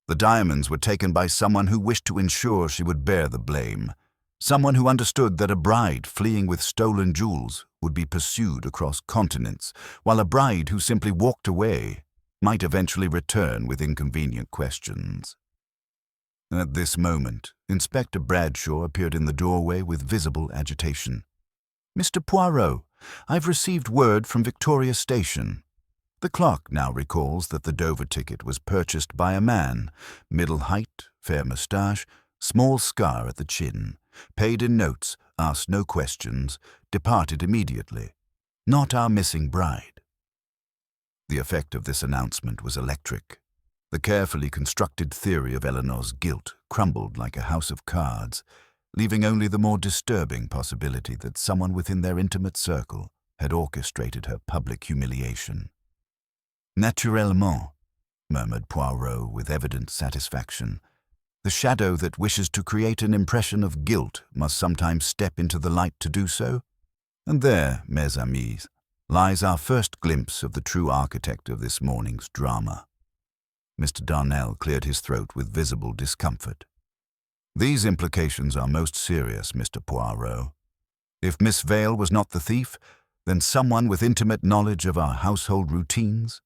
The diamonds were taken by someone who wished to ensure she would bear the blame, someone who understood that a bride fleeing with stolen jewels would be pursued across continents, while a bride who simply walked away might eventually return with inconvenient questions." At this moment, Inspector Bradshaw appeared in the doorway with visible agitation. "Mr. Poirot, I've received word from Victoria Station. The clock now recalls that the Dover ticket was purchased by a man, middle height, fair moustache, small scar at the chin, paid in notes, asked no questions, departed immediately. Not our missing bride." The effect of this announcement was electric. The carefully constructed theory of Eleanor's guilt crumbled like a house of cards, leaving only the more disturbing possibility that someone within their intimate circle had orchestrated her public humiliation. "Naturellement," murmured Poirot with evident satisfaction. "The shadow that wishes to create an impression of guilt must sometimes step into the light to do so. And there, mes amis, lies our first glimpse of the true architect of this morning's drama." Mr. Darnell cleared his throat with visible discomfort. "These implications are most serious, Mr. Poirot. If Miss Vale was not the thief, then someone with intimate knowledge of our household routines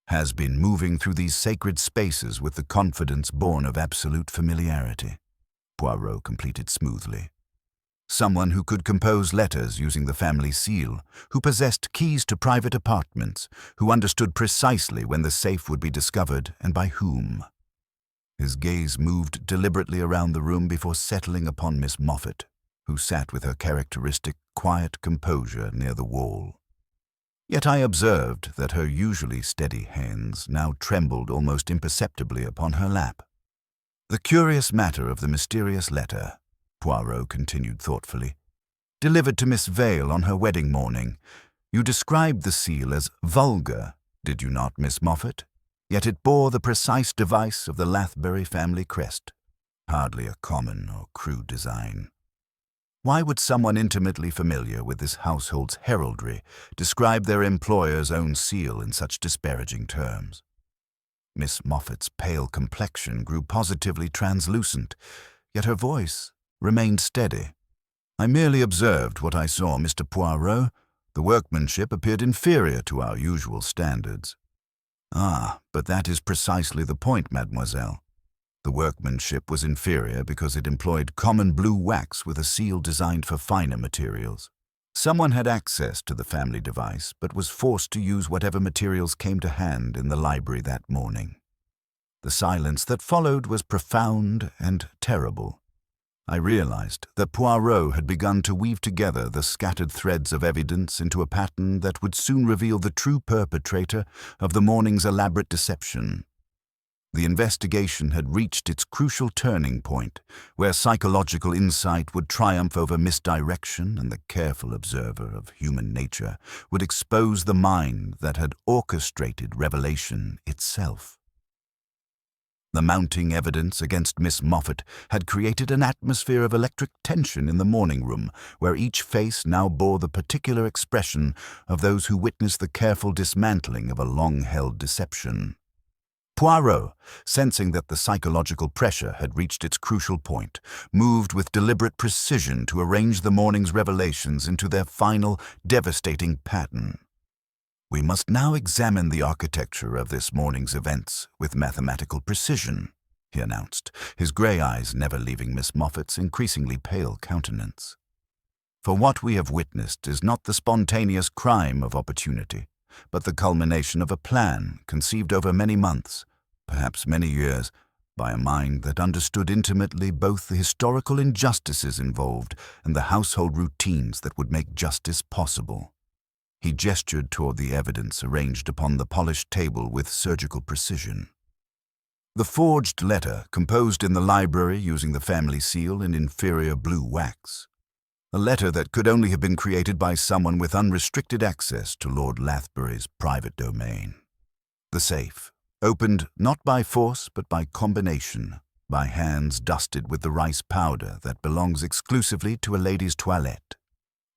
has been moving through these sacred spaces with the confidence born of absolute familiarity," Poirot completed smoothly. "Someone who could compose letters using the family seal, who possessed keys to private apartments, who understood precisely when the safe would be discovered and by whom." His gaze moved deliberately around the room before settling upon Miss Moffat, who sat with her characteristic quiet composure near the wall. Yet I observed that her usually steady hands now trembled almost imperceptibly upon her lap. "The curious matter of the mysterious letter," Poirot continued thoughtfully, "delivered to Miss Vale on her wedding morning. You described the seal as vulgar, did you not, Miss Moffat? Yet it bore the precise device of the Lathbury family crest. Hardly a common or crude design. Why would someone intimately familiar with this household's heraldry describe their employer's own seal in such disparaging terms?" Miss Moffat's pale complexion grew positively translucent, yet her voice remained steady. "I merely observed what I saw, Mr. Poirot. The workmanship appeared inferior to our usual standards." "Ah, but that is precisely the point, mademoiselle. The workmanship was inferior because it employed common blue wax with a seal designed for finer materials. Someone had access to the family device, but was forced to use whatever materials came to hand in the library that morning. The silence that followed was profound and terrible. I realized that Poirot had begun to weave together the scattered threads of evidence into a pattern that would soon reveal the true perpetrator of the morning's elaborate deception. The investigation had reached its crucial turning point, where psychological insight would triumph over misdirection and the careful observer of human nature would expose the mind that had orchestrated revelation itself. The mounting evidence against Miss Moffat had created an atmosphere of electric tension in the morning room, where each face now bore the particular expression of those who witnessed the careful dismantling of a long-held deception. Poirot, sensing that the psychological pressure had reached its crucial point, moved with deliberate precision to arrange the morning's revelations into their final, devastating pattern. "We must now examine the architecture of this morning's events with mathematical precision," he announced, his grey eyes never leaving Miss Moffat's increasingly pale countenance. "For what we have witnessed is not the spontaneous crime of opportunity, but the culmination of a plan conceived over many months, perhaps many years, by a mind that understood intimately both the historical injustices involved and the household routines that would make justice possible." He gestured toward the evidence arranged upon the polished table with surgical precision. The forged letter, composed in the library using the family seal in inferior blue wax. A letter that could only have been created by someone with unrestricted access to Lord Lathbury's private domain. The safe, opened not by force but by combination, by hands dusted with the rice powder that belongs exclusively to a lady's toilette.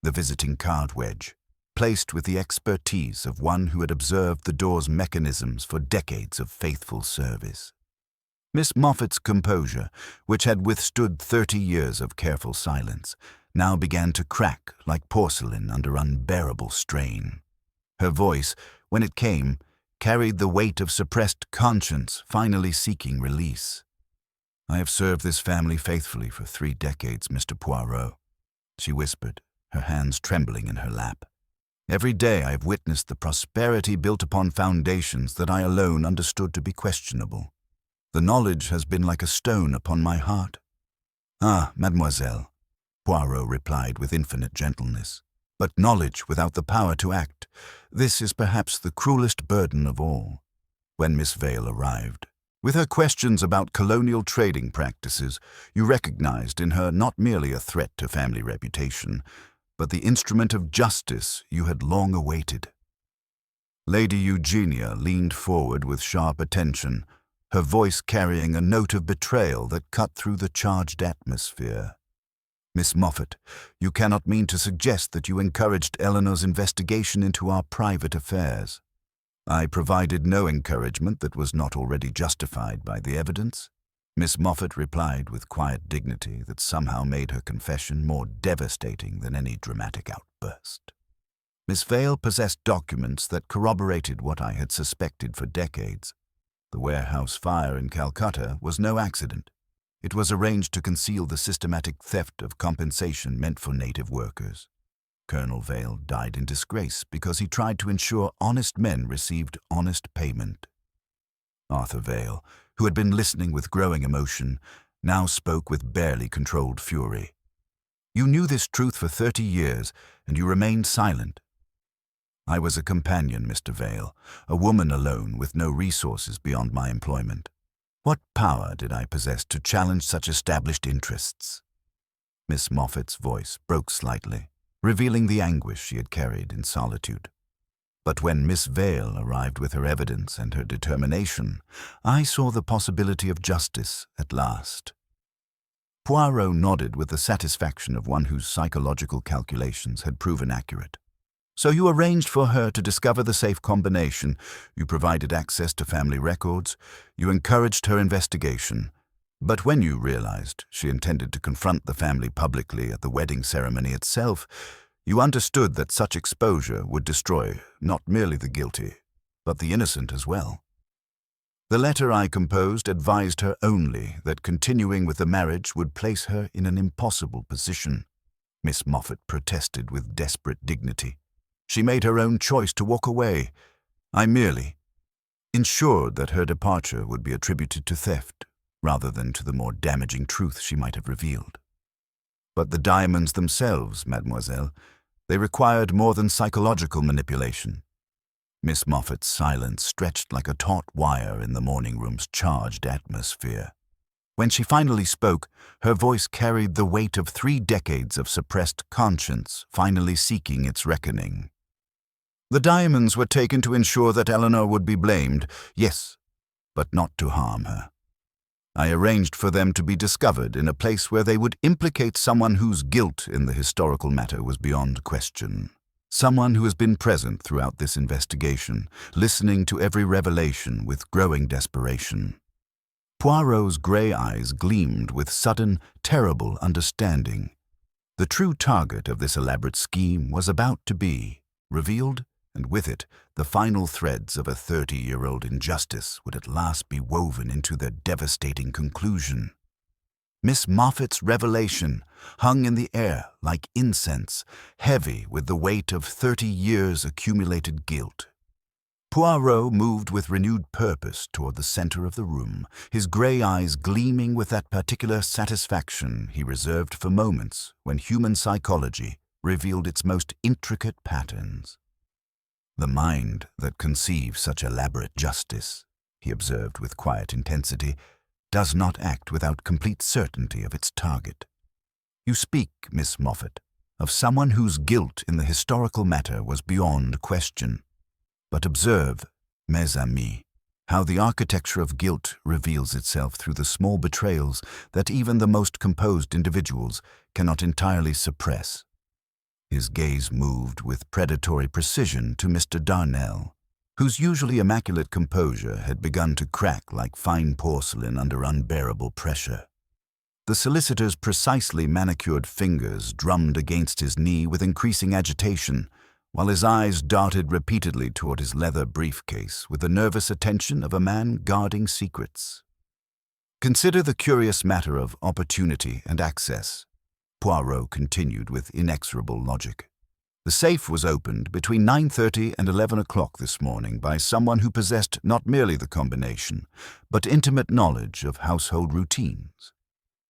The visiting card wedge, placed with the expertise of one who had observed the door's mechanisms for decades of faithful service. Miss Moffat's composure, which had withstood 30 years of careful silence, now began to crack like porcelain under unbearable strain. Her voice, when it came, carried the weight of suppressed conscience finally seeking release. "I have served this family faithfully for 3 decades, Mr. Poirot," she whispered, her hands trembling in her lap. "Every day I have witnessed the prosperity built upon foundations that I alone understood to be questionable. The knowledge has been like a stone upon my heart." "Ah, mademoiselle," Poirot replied with infinite gentleness, "but knowledge without the power to act, this is perhaps the cruelest burden of all." When Miss Vale arrived, with her questions about colonial trading practices, you recognized in her not merely a threat to family reputation, but the instrument of justice you had long awaited. Lady Eugenia leaned forward with sharp attention, her voice carrying a note of betrayal that cut through the charged atmosphere. "Miss Moffat, you cannot mean to suggest that you encouraged Eleanor's investigation into our private affairs." I provided no encouragement that was not already justified by the evidence. Miss Moffat replied with quiet dignity that somehow made her confession more devastating than any dramatic outburst. Miss Vale possessed documents that corroborated what I had suspected for decades. The warehouse fire in Calcutta was no accident. It was arranged to conceal the systematic theft of compensation meant for native workers. Colonel Vale died in disgrace because he tried to ensure honest men received honest payment. Arthur Vale, who had been listening with growing emotion, now spoke with barely controlled fury. You knew this truth for 30 years, and you remained silent. I was a companion, Mr. Vale, a woman alone with no resources beyond my employment. What power did I possess to challenge such established interests? Miss Moffat's voice broke slightly, revealing the anguish she had carried in solitude. But when Miss Vale arrived with her evidence and her determination, I saw the possibility of justice at last. Poirot nodded with the satisfaction of one whose psychological calculations had proven accurate. So you arranged for her to discover the safe combination, you provided access to family records, you encouraged her investigation. But when you realized she intended to confront the family publicly at the wedding ceremony itself, you understood that such exposure would destroy not merely the guilty, but the innocent as well. The letter I composed advised her only that continuing with the marriage would place her in an impossible position. Miss Moffat protested with desperate dignity. She made her own choice to walk away. I merely ensured that her departure would be attributed to theft, rather than to the more damaging truth she might have revealed. But the diamonds themselves, mademoiselle, they required more than psychological manipulation. Miss Moffat's silence stretched like a taut wire in the morning room's charged atmosphere. When she finally spoke, her voice carried the weight of 3 decades of suppressed conscience finally seeking its reckoning. The diamonds were taken to ensure that Eleanor would be blamed, yes, but not to harm her. I arranged for them to be discovered in a place where they would implicate someone whose guilt in the historical matter was beyond question. Someone who has been present throughout this investigation, listening to every revelation with growing desperation. Poirot's grey eyes gleamed with sudden, terrible understanding. The true target of this elaborate scheme was about to be revealed, and with it, the final threads of a 30-year-old injustice would at last be woven into their devastating conclusion. Miss Moffat's revelation hung in the air like incense, heavy with the weight of 30 years' accumulated guilt. Poirot moved with renewed purpose toward the center of the room, his grey eyes gleaming with that particular satisfaction he reserved for moments when human psychology revealed its most intricate patterns. The mind that conceives such elaborate justice, he observed with quiet intensity, does not act without complete certainty of its target. You speak, Miss Moffat, of someone whose guilt in the historical matter was beyond question. But observe, mes amis, how the architecture of guilt reveals itself through the small betrayals that even the most composed individuals cannot entirely suppress. His gaze moved with predatory precision to Mr. Darnell, whose usually immaculate composure had begun to crack like fine porcelain under unbearable pressure. The solicitor's precisely manicured fingers drummed against his knee with increasing agitation, while his eyes darted repeatedly toward his leather briefcase with the nervous attention of a man guarding secrets. Consider the curious matter of opportunity and access, Poirot continued with inexorable logic. The safe was opened between 9:30 and 11 o'clock this morning by someone who possessed not merely the combination, but intimate knowledge of household routines.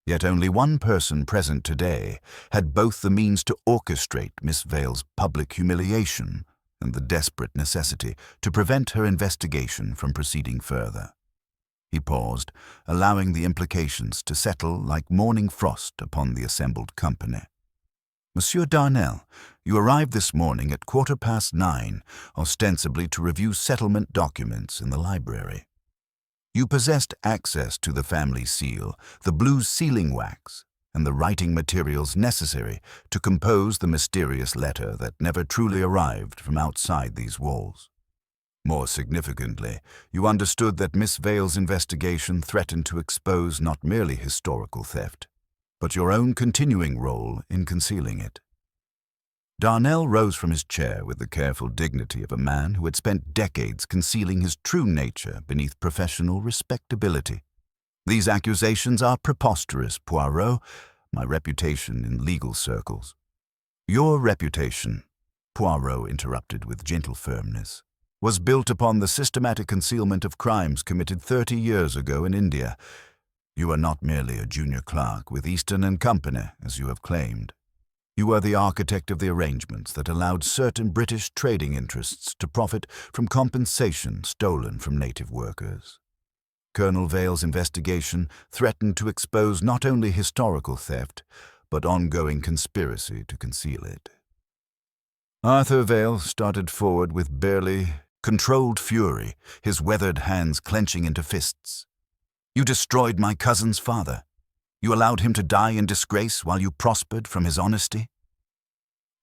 Yet only one person present today had both the means to orchestrate Miss Vale's public humiliation and the desperate necessity to prevent her investigation from proceeding further. He paused, allowing the implications to settle like morning frost upon the assembled company. Monsieur Darnell, you arrived this morning at 9:15, ostensibly to review settlement documents in the library. You possessed access to the family seal, the blue sealing wax, and the writing materials necessary to compose the mysterious letter that never truly arrived from outside these walls. More significantly, you understood that Miss Vale's investigation threatened to expose not merely historical theft, but your own continuing role in concealing it. Darnell rose from his chair with the careful dignity of a man who had spent decades concealing his true nature beneath professional respectability. These accusations are preposterous, Poirot, my reputation in legal circles. Your reputation, Poirot interrupted with gentle firmness, was built upon the systematic concealment of crimes committed 30 years ago in India. You are not merely a junior clerk with Easton and Company, as you have claimed. You are the architect of the arrangements that allowed certain British trading interests to profit from compensation stolen from native workers. Colonel Vale's investigation threatened to expose not only historical theft, but ongoing conspiracy to conceal it. Arthur Vale started forward with barely controlled fury, his weathered hands clenching into fists. You destroyed my cousin's father. You allowed him to die in disgrace while you prospered from his honesty?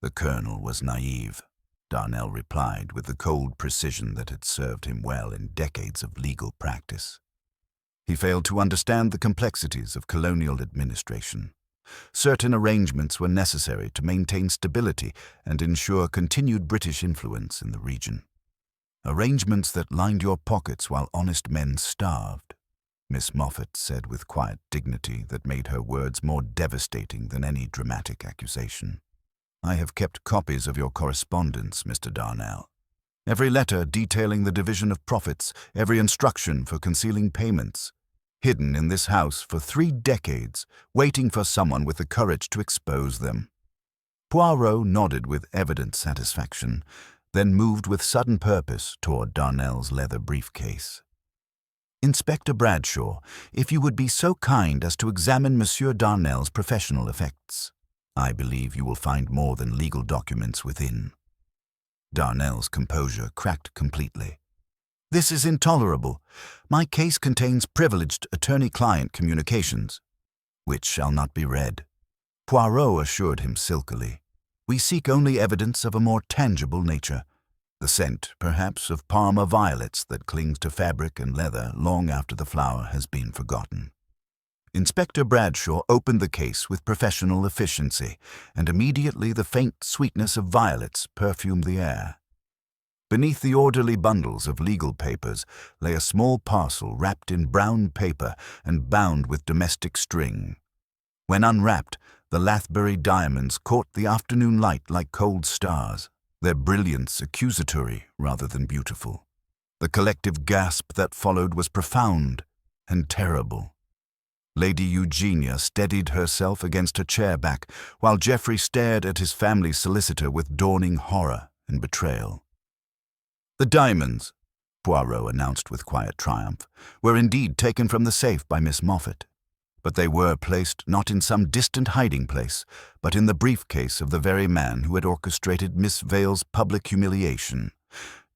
The colonel was naive, Darnell replied with the cold precision that had served him well in decades of legal practice. He failed to understand the complexities of colonial administration. Certain arrangements were necessary to maintain stability and ensure continued British influence in the region. Arrangements that lined your pockets while honest men starved, Miss Moffat said with quiet dignity that made her words more devastating than any dramatic accusation. I have kept copies of your correspondence, Mr. Darnell. Every letter detailing the division of profits, every instruction for concealing payments, hidden in this house for 3 decades, waiting for someone with the courage to expose them. Poirot nodded with evident satisfaction, then moved with sudden purpose toward Darnell's leather briefcase. Inspector Bradshaw, if you would be so kind as to examine Monsieur Darnell's professional effects. I believe you will find more than legal documents within. Darnell's composure cracked completely. This is intolerable. My case contains privileged attorney-client communications, which shall not be read. Poirot assured him silkily. We seek only evidence of a more tangible nature. The scent, perhaps, of Parma violets that clings to fabric and leather long after the flower has been forgotten. Inspector Bradshaw opened the case with professional efficiency, and immediately the faint sweetness of violets perfumed the air. Beneath the orderly bundles of legal papers lay a small parcel wrapped in brown paper and bound with domestic string. When unwrapped, the Lathbury diamonds caught the afternoon light like cold stars, their brilliance accusatory rather than beautiful. The collective gasp that followed was profound and terrible. Lady Eugenia steadied herself against her chair back, while Geoffrey stared at his family solicitor with dawning horror and betrayal. The diamonds, Poirot announced with quiet triumph, were indeed taken from the safe by Miss Moffat. But they were placed not in some distant hiding place, but in the briefcase of the very man who had orchestrated Miss Vale's public humiliation.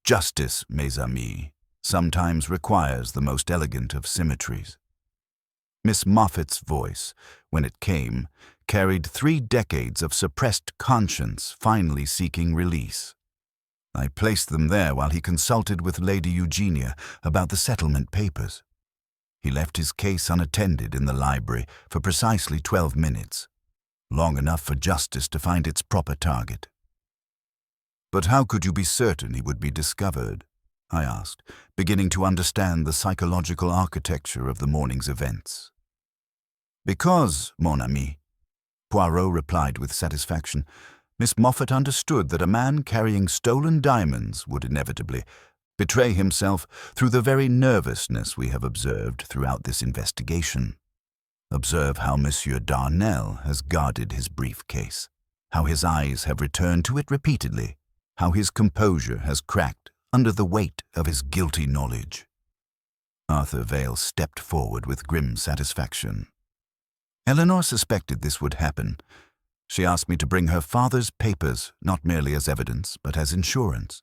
Justice, mes amis, sometimes requires the most elegant of symmetries. Miss Moffat's voice, when it came, carried 3 decades of suppressed conscience finally seeking release. I placed them there while he consulted with Lady Eugenia about the settlement papers. He left his case unattended in the library for precisely 12 minutes, long enough for justice to find its proper target. But how could you be certain he would be discovered? I asked, beginning to understand the psychological architecture of the morning's events. Because, mon ami, Poirot replied with satisfaction, Miss Moffat understood that a man carrying stolen diamonds would inevitably betray himself through the very nervousness we have observed throughout this investigation. Observe how Monsieur Darnell has guarded his briefcase, how his eyes have returned to it repeatedly, how his composure has cracked under the weight of his guilty knowledge. Arthur Vale stepped forward with grim satisfaction. Eleanor suspected this would happen. She asked me to bring her father's papers, not merely as evidence, but as insurance.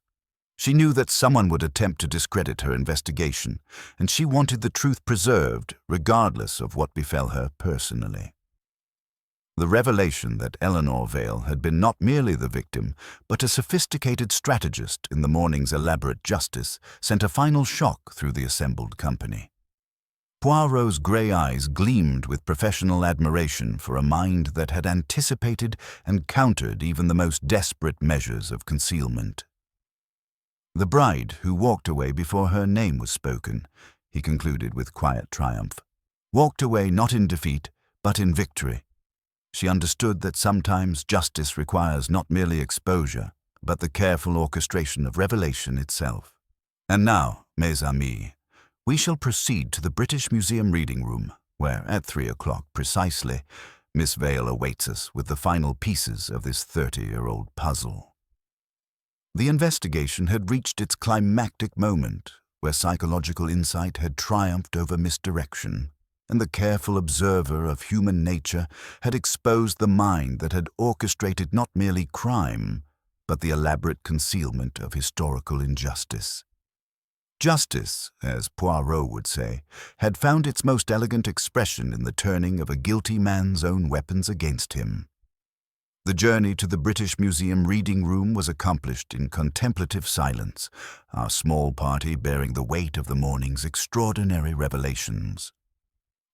She knew that someone would attempt to discredit her investigation, and she wanted the truth preserved, regardless of what befell her personally. The revelation that Eleanor Vale had been not merely the victim, but a sophisticated strategist in the morning's elaborate justice sent a final shock through the assembled company. Poirot's grey eyes gleamed with professional admiration for a mind that had anticipated and countered even the most desperate measures of concealment. "The bride who walked away before her name was spoken," he concluded with quiet triumph, "walked away not in defeat, but in victory. She understood that sometimes justice requires not merely exposure, but the careful orchestration of revelation itself. And now, mes amis, we shall proceed to the British Museum reading room, where, at 3 o'clock precisely, Miss Vale awaits us with the final pieces of this 30-year-old puzzle." The investigation had reached its climactic moment, where psychological insight had triumphed over misdirection, and the careful observer of human nature had exposed the mind that had orchestrated not merely crime, but the elaborate concealment of historical injustice. Justice, as Poirot would say, had found its most elegant expression in the turning of a guilty man's own weapons against him. The journey to the British Museum reading room was accomplished in contemplative silence, our small party bearing the weight of the morning's extraordinary revelations.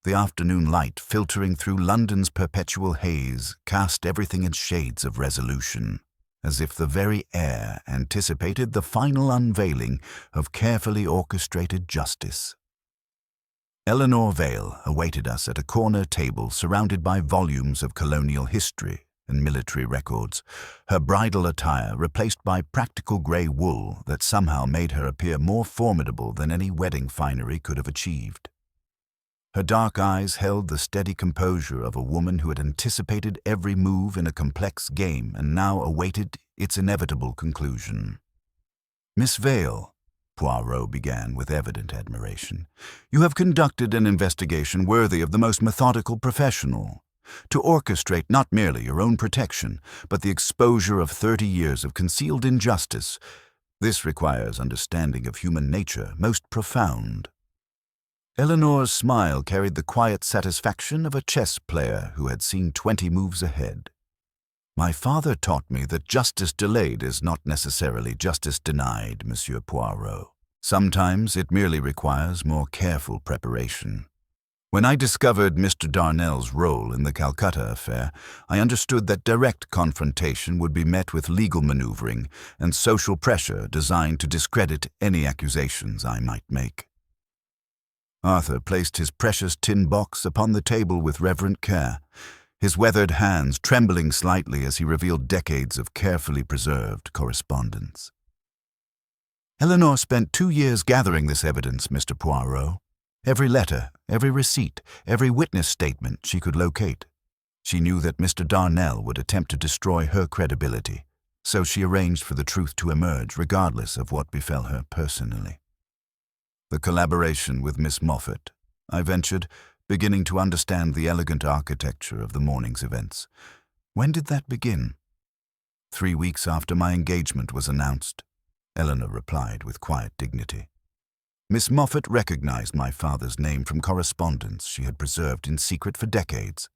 The afternoon light filtering through London's perpetual haze cast everything in shades of resolution, as if the very air anticipated the final unveiling of carefully orchestrated justice. Eleanor Vale awaited us at a corner table surrounded by volumes of colonial history and military records, her bridal attire replaced by practical grey wool that somehow made her appear more formidable than any wedding finery could have achieved. Her dark eyes held the steady composure of a woman who had anticipated every move in a complex game and now awaited its inevitable conclusion. "Miss Vale," Poirot began with evident admiration, "you have conducted an investigation worthy of the most methodical professional. To orchestrate not merely your own protection, but the exposure of 30 years of concealed injustice, this requires understanding of human nature most profound." Eleanor's smile carried the quiet satisfaction of a chess player who had seen 20 moves ahead. "My father taught me that justice delayed is not necessarily justice denied, Monsieur Poirot. Sometimes it merely requires more careful preparation. When I discovered Mr. Darnell's role in the Calcutta affair, I understood that direct confrontation would be met with legal maneuvering and social pressure designed to discredit any accusations I might make." Arthur placed his precious tin box upon the table with reverent care, his weathered hands trembling slightly as he revealed decades of carefully preserved correspondence. "Eleanor spent 2 years gathering this evidence, Mr. Poirot. Every letter, every receipt, every witness statement she could locate. She knew that Mr. Darnell would attempt to destroy her credibility, so she arranged for the truth to emerge regardless of what befell her personally." "The collaboration with Miss Moffat," I ventured, beginning to understand the elegant architecture of the morning's events. "When did that begin?" 3 weeks after my engagement was announced," Eleanor replied with quiet dignity. "Miss Moffat recognized my father's name from correspondence she had preserved in secret for decades.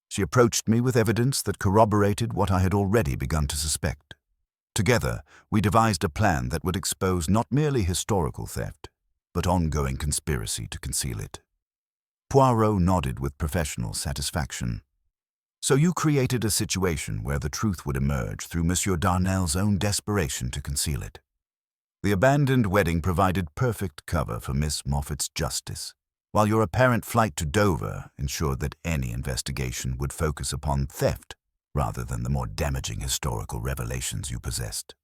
She approached me with evidence that corroborated what I had already begun to suspect. Together, we devised a plan that would expose not merely historical theft, but ongoing conspiracy to conceal it." Poirot nodded with professional satisfaction. "So you created a situation where the truth would emerge through Monsieur Darnell's own desperation to conceal it. The abandoned wedding provided perfect cover for Miss Moffat's justice, while your apparent flight to Dover ensured that any investigation would focus upon theft rather than the more damaging historical revelations you possessed."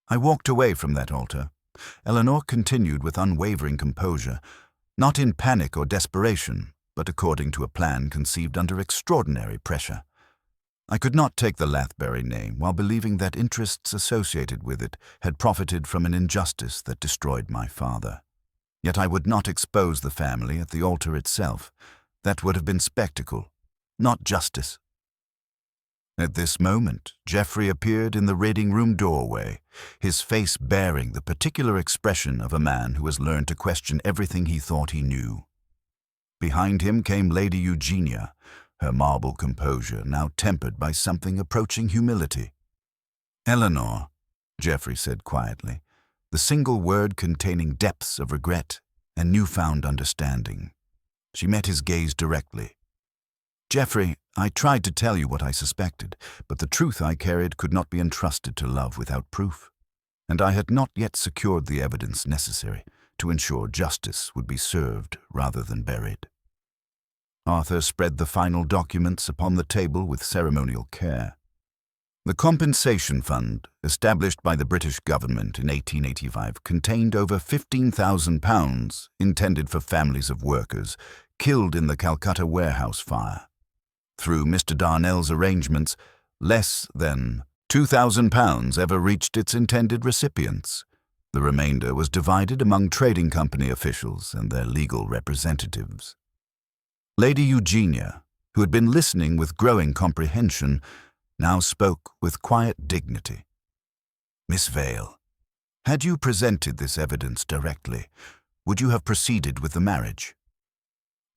I walked away from that altar. Eleanor continued with unwavering composure, not in panic or desperation, but according to a plan conceived under extraordinary pressure. I could not take the Lathbury name while believing that interests associated with it had profited from an injustice that destroyed my father. Yet I would not expose the family at the altar itself. That would have been spectacle, not justice. At this moment, Geoffrey appeared in the reading room doorway, his face bearing the particular expression of a man who has learned to question everything he thought he knew. Behind him came Lady Eugenia, her marble composure now tempered by something approaching humility. "Eleanor," Geoffrey said quietly, the single word containing depths of regret and newfound understanding. She met his gaze directly. "Geoffrey, I tried to tell you what I suspected, but the truth I carried could not be entrusted to love without proof, and I had not yet secured the evidence necessary to ensure justice would be served rather than buried." Arthur spread the final documents upon the table with ceremonial care. The compensation fund, established by the British government in 1885, contained over £15,000 intended for families of workers killed in the Calcutta warehouse fire. Through Mr. Darnell's arrangements, less than £2,000 ever reached its intended recipients. The remainder was divided among trading company officials and their legal representatives. Lady Eugenia, who had been listening with growing comprehension, now spoke with quiet dignity. "Miss Vale, had you presented this evidence directly, would you have proceeded with the marriage?"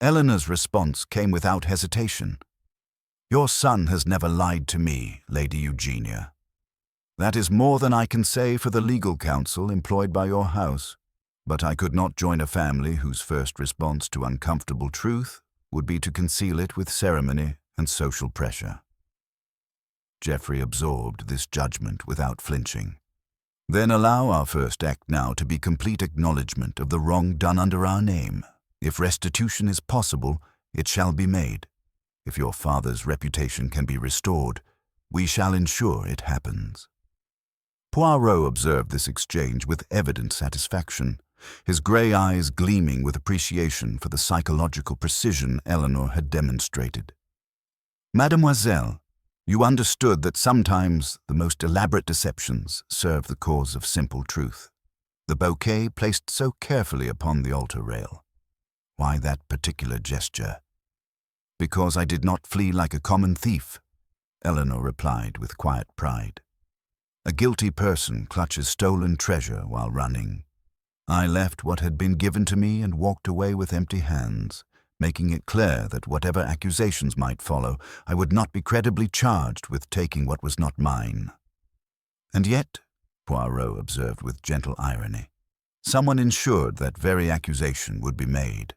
Eleanor's response came without hesitation. "Your son has never lied to me, Lady Eugenia. That is more than I can say for the legal counsel employed by your house, but I could not join a family whose first response to uncomfortable truth would be to conceal it with ceremony and social pressure." Geoffrey absorbed this judgment without flinching. "Then allow our first act now to be complete acknowledgement of the wrong done under our name. If restitution is possible, it shall be made. If your father's reputation can be restored, we shall ensure it happens." Poirot observed this exchange with evident satisfaction, his grey eyes gleaming with appreciation for the psychological precision Eleanor had demonstrated. "Mademoiselle, you understood that sometimes the most elaborate deceptions serve the cause of simple truth. The bouquet placed so carefully upon the altar rail. Why that particular gesture?" "Because I did not flee like a common thief," Eleanor replied with quiet pride. "A guilty person clutches stolen treasure while running. I left what had been given to me and walked away with empty hands, making it clear that whatever accusations might follow, I would not be credibly charged with taking what was not mine." "And yet," Poirot observed with gentle irony, "someone ensured that very accusation would be made."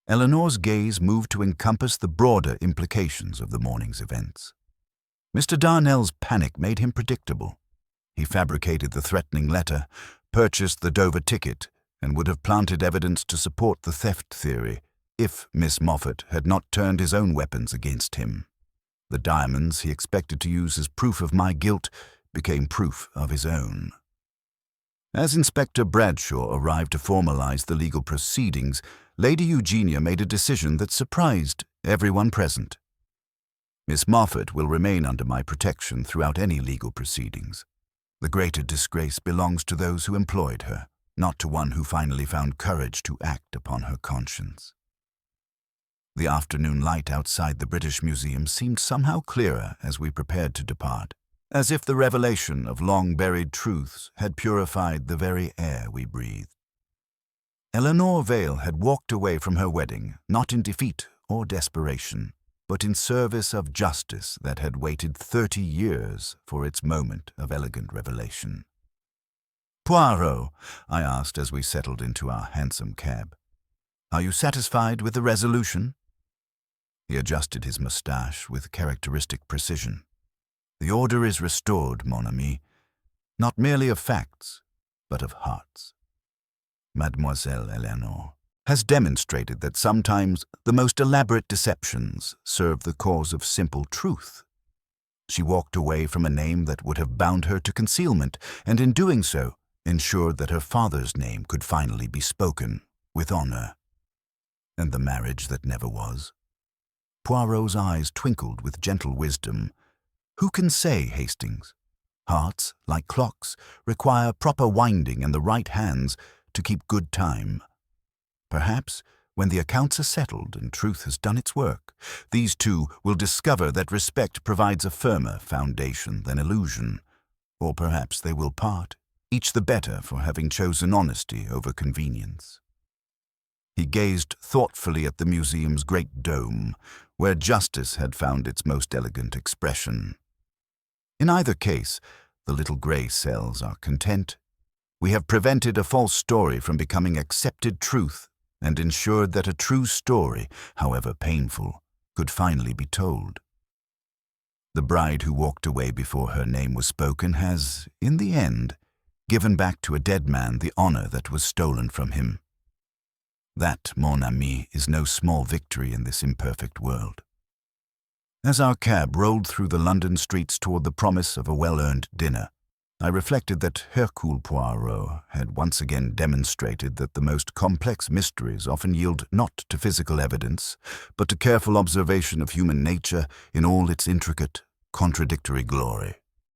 Eleanor's gaze moved to encompass the broader implications of the morning's events. Mr. Darnell's panic made him predictable. He fabricated the threatening letter, purchased the Dover ticket, and would have planted evidence to support the theft theory if Miss Moffat had not turned his own weapons against him. The diamonds he expected to use as proof of my guilt became proof of his own. As Inspector Bradshaw arrived to formalize the legal proceedings, Lady Eugenia made a decision that surprised everyone present. "Miss Moffat will remain under my protection throughout any legal proceedings. The greater disgrace belongs to those who employed her, not to one who finally found courage to act upon her conscience." The afternoon light outside the British Museum seemed somehow clearer as we prepared to depart, as if the revelation of long-buried truths had purified the very air we breathed. Eleanor Vale had walked away from her wedding, not in defeat or desperation, but in service of justice that had waited 30 years for its moment of elegant revelation. "Poirot," I asked as we settled into our hansom cab, "are you satisfied with the resolution?" He adjusted his moustache with characteristic precision. "The order is restored, mon ami, not merely of facts, but of hearts. Mademoiselle Eleanor has demonstrated that sometimes the most elaborate deceptions serve the cause of simple truth. She walked away from a name that would have bound her to concealment, and in doing so, ensured that her father's name could finally be spoken with honor. And the marriage that never was?" Poirot's eyes twinkled with gentle wisdom. "Who can say, Hastings? Hearts, like clocks, require proper winding and the right hands to keep good time. Perhaps, when the accounts are settled and truth has done its work, these two will discover that respect provides a firmer foundation than illusion. Or perhaps they will part, each the better for having chosen honesty over convenience." He gazed thoughtfully at the museum's great dome, where justice had found its most elegant expression. In either case, the little grey cells are content. We have prevented a false story from becoming accepted truth and ensured that a true story, however painful, could finally be told. The bride who walked away before her name was spoken has, in the end, given back to a dead man the honor that was stolen from him. That, mon ami, is no small victory in this imperfect world. As our cab rolled through the London streets toward the promise of a well-earned dinner, I reflected that Hercule Poirot had once again demonstrated that the most complex mysteries often yield not to physical evidence, but to careful observation of human nature in all its intricate, contradictory glory.